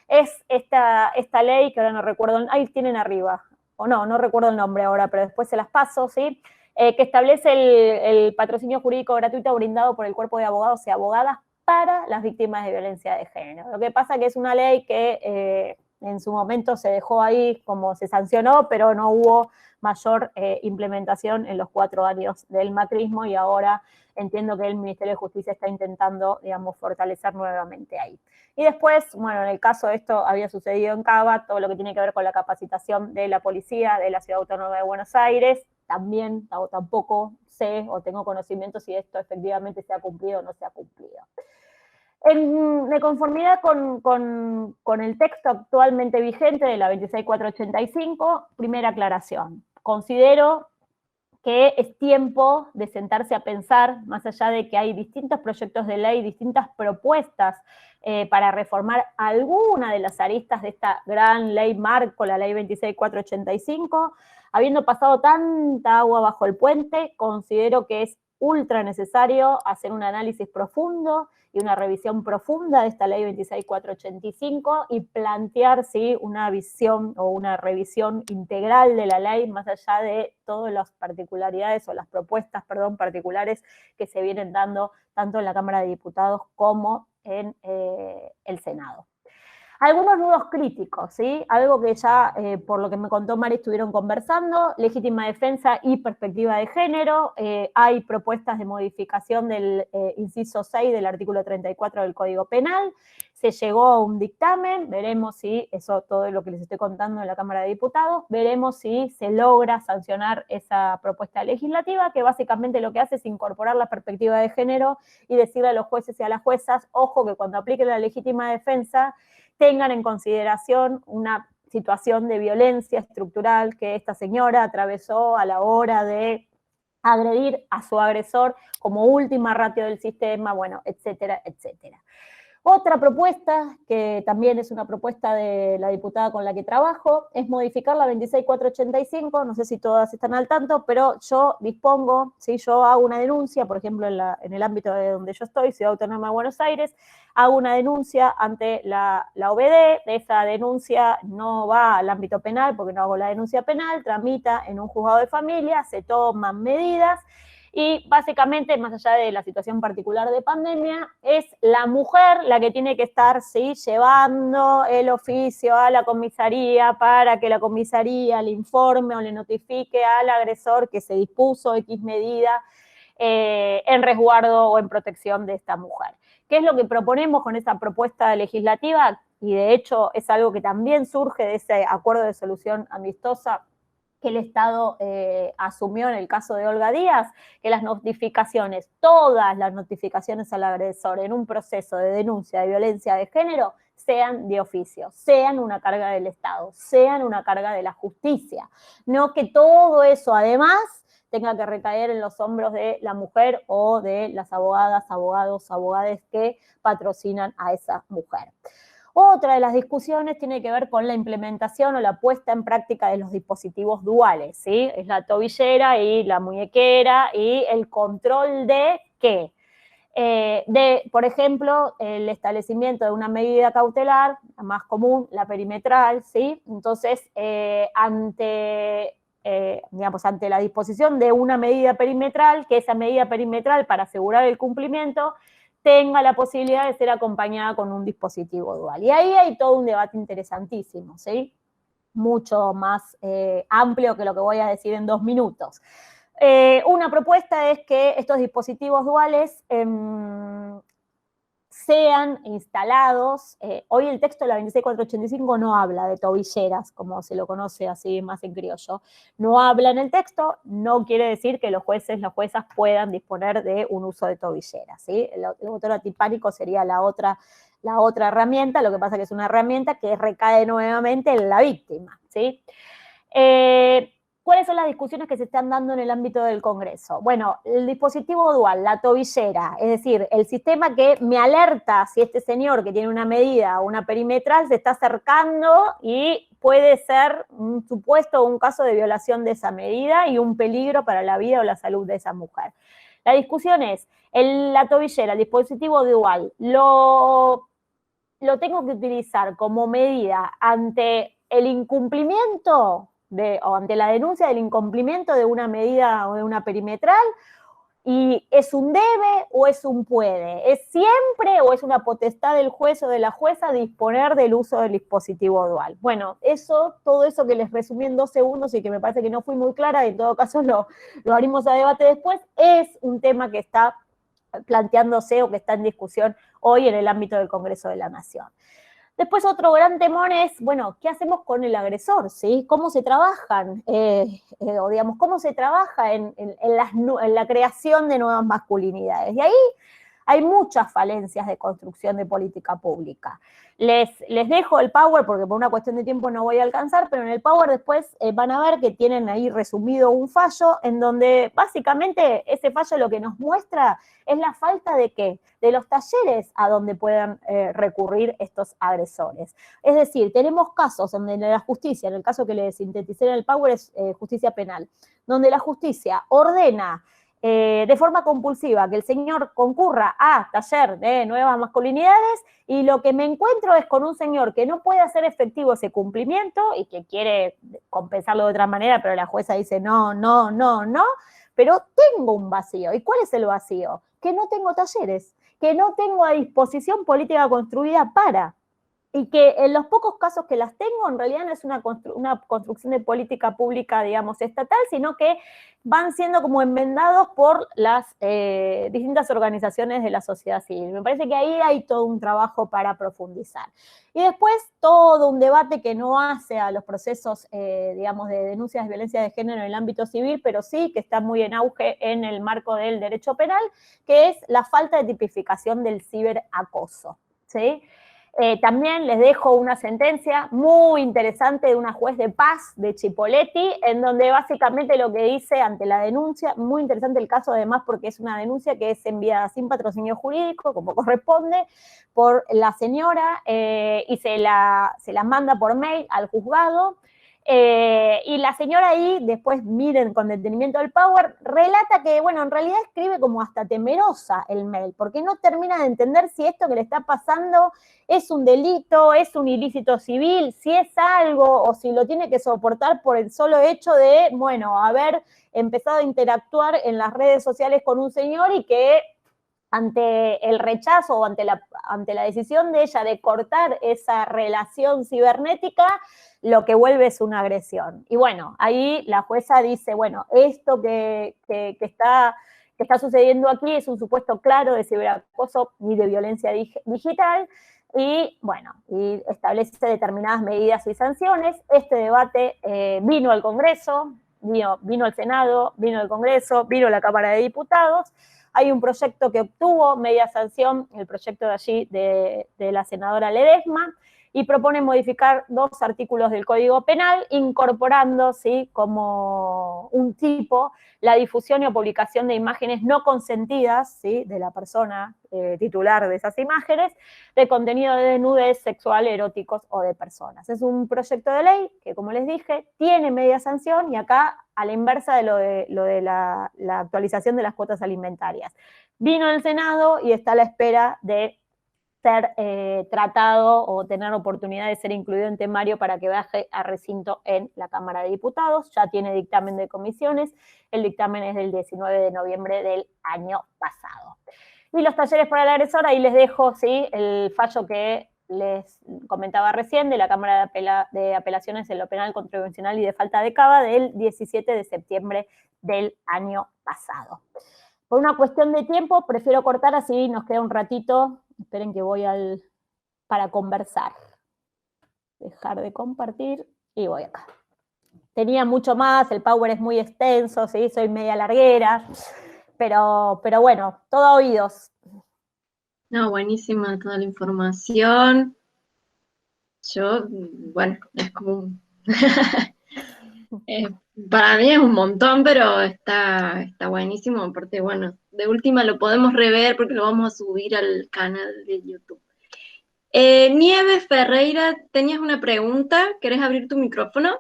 Es esta ley, que ahora no recuerdo, ahí tienen arriba, o no recuerdo el nombre ahora, pero después se las paso, ¿sí?, que establece el patrocinio jurídico gratuito brindado por el cuerpo de abogados y abogadas para las víctimas de violencia de género. Lo que pasa es que es una ley que en su momento se dejó ahí como se sancionó, pero no hubo mayor implementación en los 4 años del macrismo y ahora entiendo que el Ministerio de Justicia está intentando, digamos, fortalecer nuevamente ahí. Y después, bueno, en el caso de esto había sucedido en Cava, todo lo que tiene que ver con la capacitación de la policía de la Ciudad Autónoma de Buenos Aires, también tampoco sé o tengo conocimiento si esto efectivamente se ha cumplido o no se ha cumplido. De conformidad con el texto actualmente vigente de la 26485, primera aclaración. Considero que es tiempo de sentarse a pensar, más allá de que hay distintos proyectos de ley, distintas propuestas para reformar alguna de las aristas de esta gran ley marco, la ley 26485, habiendo pasado tanta agua bajo el puente, considero que es ultra necesario hacer un análisis profundo y una revisión profunda de esta ley 26.485 y plantear, ¿sí?, una visión o una revisión integral de la ley, más allá de todas las particularidades o las propuestas, perdón, particulares que se vienen dando tanto en la Cámara de Diputados como en el Senado. Algunos nudos críticos, ¿sí? Algo que ya, por lo que me contó Mari, estuvieron conversando, legítima defensa y perspectiva de género. Hay propuestas de modificación del inciso 6 del artículo 34 del Código Penal. Se llegó a un dictamen, veremos si, eso todo lo que les estoy contando en la Cámara de Diputados, veremos si se logra sancionar esa propuesta legislativa, que básicamente lo que hace es incorporar la perspectiva de género y decirle a los jueces y a las juezas, ojo, que cuando apliquen la legítima defensa, tengan en consideración una situación de violencia estructural que esta señora atravesó a la hora de agredir a su agresor como última ratio del sistema, bueno, etcétera, etcétera. Otra propuesta, que también es una propuesta de la diputada con la que trabajo, es modificar la 26.485, no sé si todas están al tanto, pero yo dispongo, ¿sí?, yo hago una denuncia, por ejemplo, en el ámbito de donde yo estoy, Ciudad Autónoma de Buenos Aires, hago una denuncia ante la OBD, esa denuncia no va al ámbito penal, porque no hago la denuncia penal, tramita en un juzgado de familia, se toman medidas, y básicamente, más allá de la situación particular de pandemia, es la mujer la que tiene que estar, ¿sí?, llevando el oficio a la comisaría para que la comisaría le informe o le notifique al agresor que se dispuso X medida en resguardo o en protección de esta mujer. ¿Qué es lo que proponemos con esa propuesta legislativa? Y de hecho es algo que también surge de ese acuerdo de solución amistosa que el Estado asumió en el caso de Olga Díaz, que las notificaciones, todas las notificaciones al agresor en un proceso de denuncia de violencia de género, sean de oficio, sean una carga del Estado, sean una carga de la justicia. No que todo eso además tenga que recaer en los hombros de la mujer o de las abogadas, abogados, abogades que patrocinan a esa mujer. Otra de las discusiones tiene que ver con la implementación o la puesta en práctica de los dispositivos duales, ¿sí? Es la tobillera y la muñequera y el control de ¿qué? Por ejemplo, el establecimiento de una medida cautelar, la más común, la perimetral, ¿sí? Entonces, ante la disposición de una medida perimetral, que esa medida perimetral, para asegurar el cumplimiento, tenga la posibilidad de ser acompañada con un dispositivo dual. Y ahí hay todo un debate interesantísimo, ¿sí? Mucho más amplio que lo que voy a decir en 2 minutos. Una propuesta es que estos dispositivos duales sean instalados, hoy el texto de la 26.485 no habla de tobilleras, como se lo conoce así más en criollo, no habla en el texto, no quiere decir que los jueces, las juezas puedan disponer de un uso de tobilleras, ¿sí? El botón antipánico sería la otra herramienta, lo que pasa que es una herramienta que recae nuevamente en la víctima, ¿sí? ¿Cuáles son las discusiones que se están dando en el ámbito del Congreso? Bueno, el dispositivo dual, la tobillera, es decir, el sistema que me alerta si este señor que tiene una medida o una perimetral se está acercando y puede ser un supuesto o un caso de violación de esa medida y un peligro para la vida o la salud de esa mujer. La discusión es, la tobillera, el dispositivo dual, lo tengo que utilizar como medida ante el incumplimiento o ante la denuncia del incumplimiento de una medida o de una perimetral, y es un debe o es un puede, es siempre o es una potestad del juez o de la jueza disponer del uso del dispositivo dual. Bueno, todo eso que les resumí en 2 segundos y que me parece que no fui muy clara, y en todo caso lo abrimos a debate después, es un tema que está planteándose o que está en discusión hoy en el ámbito del Congreso de la Nación. Después otro gran temor es, bueno, ¿qué hacemos con el agresor? ¿Sí? ¿Cómo se trabajan? ¿Cómo se trabaja en la creación de nuevas masculinidades? Y ahí hay muchas falencias de construcción de política pública. Les dejo el Power porque por una cuestión de tiempo no voy a alcanzar, pero en el Power después van a ver que tienen ahí resumido un fallo en donde básicamente ese fallo lo que nos muestra es la falta de ¿qué? De los talleres a donde puedan recurrir estos agresores. Es decir, tenemos casos donde la justicia, en el caso que les sinteticé en el Power es justicia penal, donde la justicia ordena de forma compulsiva, que el señor concurra a taller de nuevas masculinidades y lo que me encuentro es con un señor que no puede hacer efectivo ese cumplimiento y que quiere compensarlo de otra manera, pero la jueza dice no, no, no, no, pero tengo un vacío. ¿Y cuál es el vacío? Que no tengo talleres, que no tengo a disposición política construida para, y que en los pocos casos que las tengo, en realidad no es una construcción de política pública, digamos, estatal, sino que van siendo como enmendados por las distintas organizaciones de la sociedad civil. Me parece que ahí hay todo un trabajo para profundizar. Y después todo un debate que no hace a los procesos, digamos, de denuncias de violencia de género en el ámbito civil, pero sí que está muy en auge en el marco del derecho penal, que es la falta de tipificación del ciberacoso, ¿sí? También les dejo una sentencia muy interesante de una juez de paz de Chipoleti, en donde básicamente lo que dice ante la denuncia, muy interesante el caso además porque es una denuncia que es enviada sin patrocinio jurídico, como corresponde, por la señora, y se la manda por mail al juzgado, y la señora ahí, después miren con detenimiento el Power, relata que, bueno, en realidad escribe como hasta temerosa el mail, porque no termina de entender si esto que le está pasando es un delito, es un ilícito civil, si es algo, o si lo tiene que soportar por el solo hecho de, bueno, haber empezado a interactuar en las redes sociales con un señor y que ante el rechazo o ante la decisión de ella de cortar esa relación cibernética, lo que vuelve es una agresión. Y bueno, ahí la jueza dice, bueno, esto que está sucediendo aquí es un supuesto claro de ciberacoso y de violencia digital, y bueno, y establece determinadas medidas y sanciones. Este debate vino al Congreso, vino al Senado, vino al Congreso, vino a la Cámara de Diputados. Hay un proyecto que obtuvo media sanción, el proyecto de allí de la senadora Ledesma, y propone modificar 2 artículos del Código Penal, incorporando, ¿sí?, como un tipo la difusión o publicación de imágenes no consentidas, ¿sí?, de la persona titular de esas imágenes, de contenido de desnudez sexual, eróticos o de personas. Es un proyecto de ley que, como les dije, tiene media sanción, y acá a la inversa de lo de la actualización de las cuotas alimentarias. Vino al Senado y está a la espera de ser tratado o tener oportunidad de ser incluido en temario para que baje a recinto en la Cámara de Diputados. Ya tiene dictamen de comisiones, el dictamen es del 19 de noviembre del año pasado. Y los talleres para el agresor, ahí les dejo, ¿sí?, el fallo que les comentaba recién de la Cámara de Apelaciones en lo penal, contravencional y de falta de cava del 17 de septiembre del año pasado. Por una cuestión de tiempo, prefiero cortar, así nos queda un ratito. Esperen que voy para conversar. Dejar de compartir y voy acá. Tenía mucho más, el Power es muy extenso, ¿sí? Soy media larguera, pero bueno, todo oídos. No, buenísima toda la información. Yo, bueno, es como... para mí es un montón, pero está buenísimo. Aparte, bueno, de última lo podemos rever porque lo vamos a subir al canal de YouTube. Nieves Ferreira, tenías una pregunta, ¿querés abrir tu micrófono?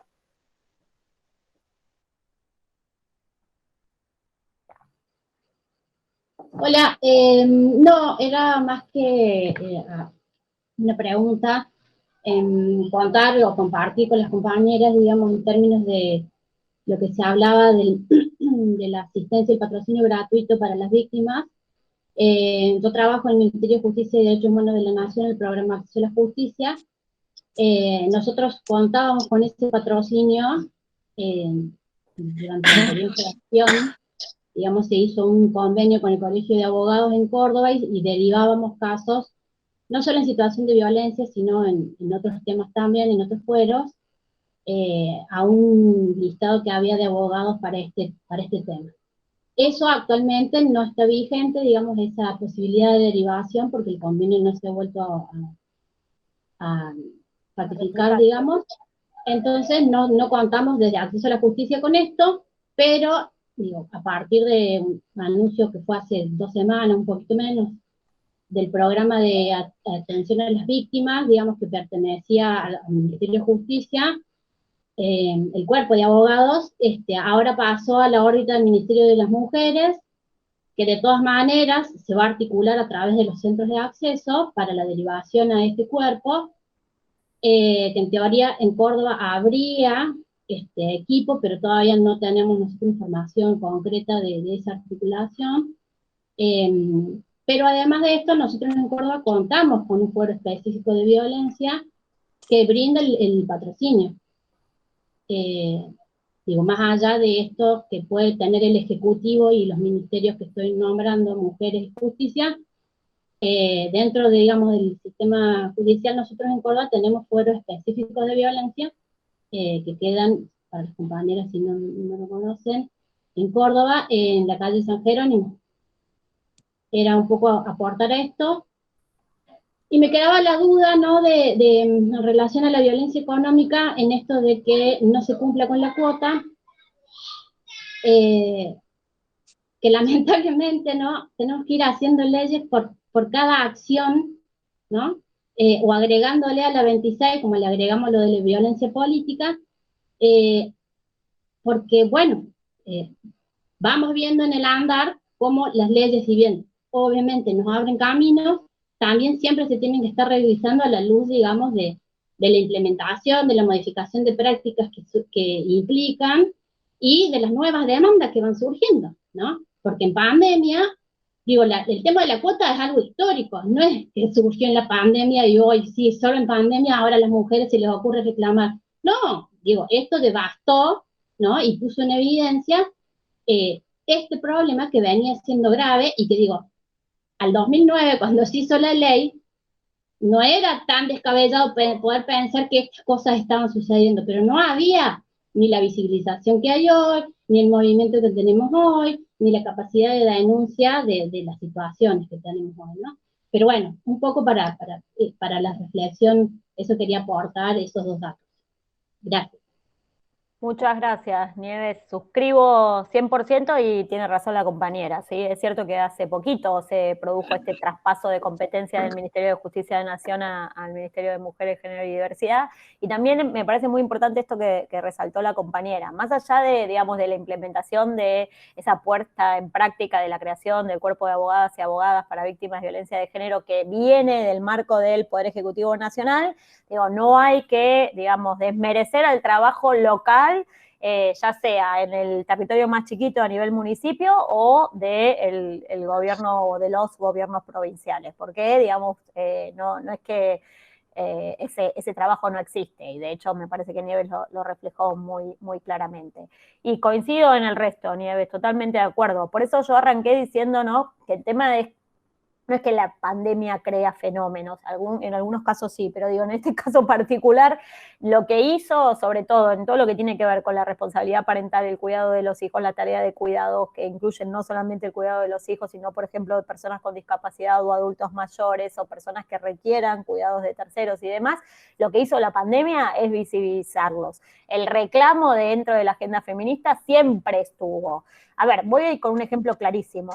Hola, no, era más que una pregunta, contar o compartir con las compañeras, digamos, en términos de lo que se hablaba de la asistencia y el patrocinio gratuito para las víctimas. Yo trabajo en el Ministerio de Justicia y Derechos Humanos de la Nación, el programa Acceso a la Justicia. Nosotros contábamos con ese patrocinio durante la anterior gestión. Digamos, se hizo un convenio con el Colegio de Abogados en Córdoba y derivábamos casos, no solo en situación de violencia, sino en otros temas también, en otros fueros, a un listado que había de abogados para este tema. Eso actualmente no está vigente, digamos, esa posibilidad de derivación, porque el convenio no se ha vuelto a ratificar, digamos. Entonces no contamos desde Acceso a la Justicia con esto, pero digo, a partir de un anuncio que fue hace 2 semanas, un poquito menos, del programa de atención a las víctimas, digamos, que pertenecía al Ministerio de Justicia, el cuerpo de abogados, ahora pasó a la órbita del Ministerio de las Mujeres, que de todas maneras se va a articular a través de los centros de acceso para la derivación a este cuerpo, que en teoría en Córdoba habría este equipo, pero todavía no tenemos nosotros información concreta de esa articulación. Pero además de esto, nosotros en Córdoba contamos con un foro específico de violencia que brinda el patrocinio. Digo, más allá de esto que puede tener el Ejecutivo y los ministerios que estoy nombrando, Mujeres y Justicia, dentro de, digamos, del sistema judicial, nosotros en Córdoba tenemos foros específicos de violencia, que quedan, para las compañeras si no lo conocen, en Córdoba, en la calle San Jerónimo. Era un poco aportar a esto. Y me quedaba la duda, ¿no?, en relación a la violencia económica, en esto de que no se cumpla con la cuota, que lamentablemente, ¿no?, tenemos que ir haciendo leyes por cada acción, ¿no?, o agregándole a la 26, como le agregamos lo de la violencia política, porque, bueno, vamos viendo en el andar cómo las leyes, si bien obviamente nos abren caminos, también siempre se tienen que estar revisando a la luz, digamos, de la implementación, de la modificación de prácticas que implican, y de las nuevas demandas que van surgiendo, ¿no? Porque en pandemia, digo, el tema de la cuota es algo histórico, no es que surgió en la pandemia y hoy sí, solo en pandemia ahora a las mujeres se les ocurre reclamar. No, digo, esto devastó, ¿no?, y puso en evidencia este problema que venía siendo grave, y que, digo, al 2009, cuando se hizo la ley, no era tan descabellado poder pensar que estas cosas estaban sucediendo, pero no había ni la visibilización que hay hoy, ni el movimiento que tenemos hoy, ni la capacidad de denuncia de las situaciones que tenemos hoy, ¿no? Pero bueno, un poco para la reflexión, eso quería aportar, esos dos datos. Gracias. Muchas gracias, Nieves. Suscribo 100% y tiene razón la compañera, ¿sí? Es cierto que hace poquito se produjo este traspaso de competencia del Ministerio de Justicia de Nación al Ministerio de Mujeres, Género y Diversidad, y también me parece muy importante esto que resaltó la compañera. Más allá de, digamos, de la implementación de esa puesta en práctica de la creación del Cuerpo de Abogadas y Abogadas para Víctimas de Violencia de Género, que viene del marco del Poder Ejecutivo Nacional, digo, no hay que, digamos, desmerecer al trabajo local, ya sea en el territorio más chiquito a nivel municipio o del gobierno o de los gobiernos provinciales, porque, digamos, no es que ese trabajo no existe, y de hecho me parece que Nieves lo reflejó muy, muy claramente. Y coincido en el resto, Nieves, totalmente de acuerdo. Por eso yo arranqué diciendo, ¿no?, que el tema no es que la pandemia crea fenómenos, en algunos casos sí, pero digo, en este caso particular, lo que hizo, sobre todo en todo lo que tiene que ver con la responsabilidad parental, el cuidado de los hijos, la tarea de cuidados, que incluyen no solamente el cuidado de los hijos, sino, por ejemplo, de personas con discapacidad o adultos mayores o personas que requieran cuidados de terceros y demás, lo que hizo la pandemia es visibilizarlos. El reclamo dentro de la agenda feminista siempre estuvo. A ver, voy a ir con un ejemplo clarísimo.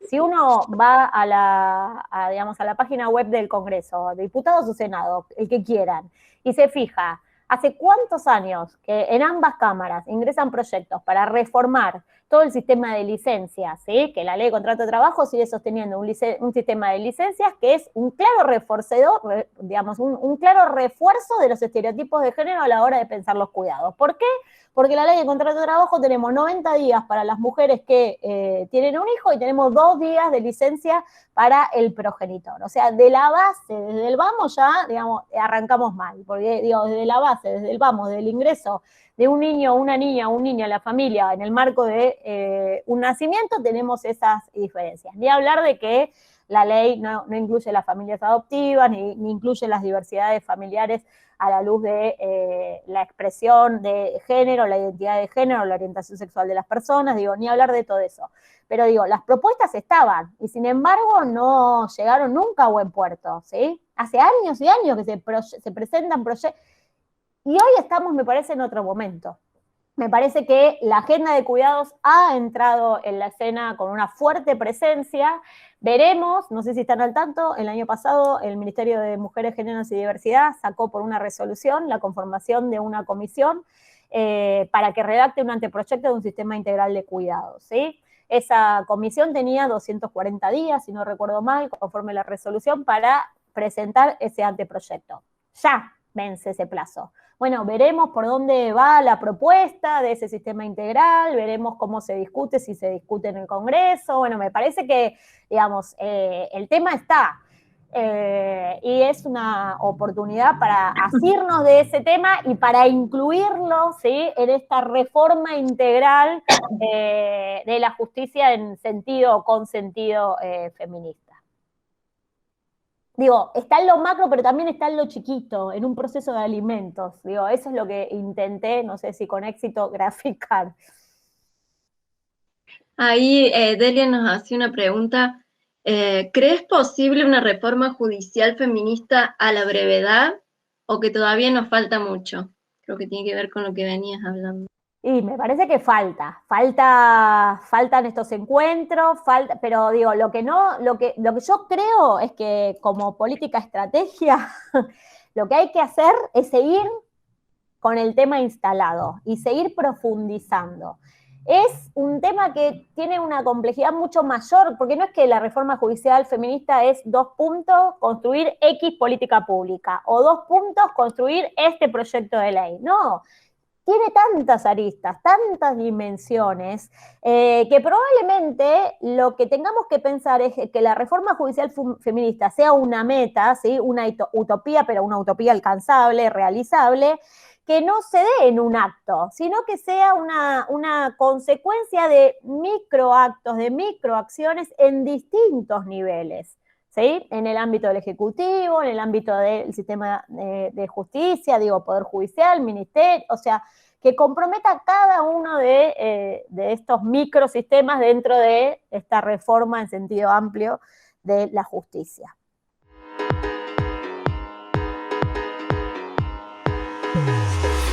Si uno va a la página web del Congreso, de diputados o Senado, el que quieran, y se fija, ¿hace cuántos años que en ambas cámaras ingresan proyectos para reformar todo el sistema de licencias, ¿sí?, que la ley de contrato de trabajo sigue sosteniendo un sistema de licencias que es un claro reforzador, digamos, un claro refuerzo de los estereotipos de género a la hora de pensar los cuidados? ¿Por qué? Porque la ley de contrato de trabajo tenemos 90 días para las mujeres que tienen un hijo y tenemos 2 días de licencia para el progenitor. O sea, de la base, desde el vamos ya, digamos, arrancamos mal, porque digo, desde la base, desde el vamos, del ingreso de un niño, una niña, un niño a la familia en el marco de un nacimiento, tenemos esas diferencias. Ni hablar de que la ley no incluye las familias adoptivas, ni incluye las diversidades familiares a la luz de la expresión de género, la identidad de género, la orientación sexual de las personas, digo, ni hablar de todo eso. Pero digo, las propuestas estaban, y sin embargo no llegaron nunca a buen puerto, ¿sí? Hace años y años que se presentan proyectos, y hoy estamos, me parece, en otro momento. Me parece que la agenda de cuidados ha entrado en la escena con una fuerte presencia. Veremos, no sé si están al tanto, el año pasado el Ministerio de Mujeres, Géneros y Diversidad sacó por una resolución la conformación de una comisión para que redacte un anteproyecto de un sistema integral de cuidados, ¿sí? esa comisión tenía 240 días, si no recuerdo mal, conforme la resolución, para presentar ese anteproyecto. Ya vence ese plazo. Bueno, veremos por dónde va la propuesta de ese sistema integral, veremos cómo se discute, si se discute en el Congreso. Bueno, me parece que, digamos, el tema está. Y es una oportunidad para asirnos de ese tema y para incluirlo, ¿sí?, en esta reforma integral de la justicia en sentido o con sentido feminista. Digo, está en lo macro, pero también está en lo chiquito, en un proceso de alimentos. Digo, eso es lo que intenté, no sé si con éxito, graficar. Ahí Delia nos hacía una pregunta. ¿Crees posible una reforma judicial feminista a la brevedad o que todavía nos falta mucho? Creo que tiene que ver con lo que venías hablando. Y me parece que faltan estos encuentros, pero digo, lo que yo creo es que como política estrategia, lo que hay que hacer es seguir con el tema instalado y seguir profundizando. Es un tema que tiene una complejidad mucho mayor, porque no es que la reforma judicial feminista es 2 puntos, construir X política pública, o 2 puntos, construir este proyecto de ley. No, tiene tantas aristas, tantas dimensiones, que probablemente lo que tengamos que pensar es que la reforma judicial feminista sea una meta, ¿sí?, una utopía, pero una utopía alcanzable, realizable, que no se dé en un acto, sino que sea una consecuencia de microactos, de microacciones en distintos niveles. ¿Sí? En el ámbito del Ejecutivo, en el ámbito del sistema de justicia, digo, Poder Judicial, Ministerio, o sea, que comprometa cada uno de estos microsistemas dentro de esta reforma en sentido amplio de la justicia.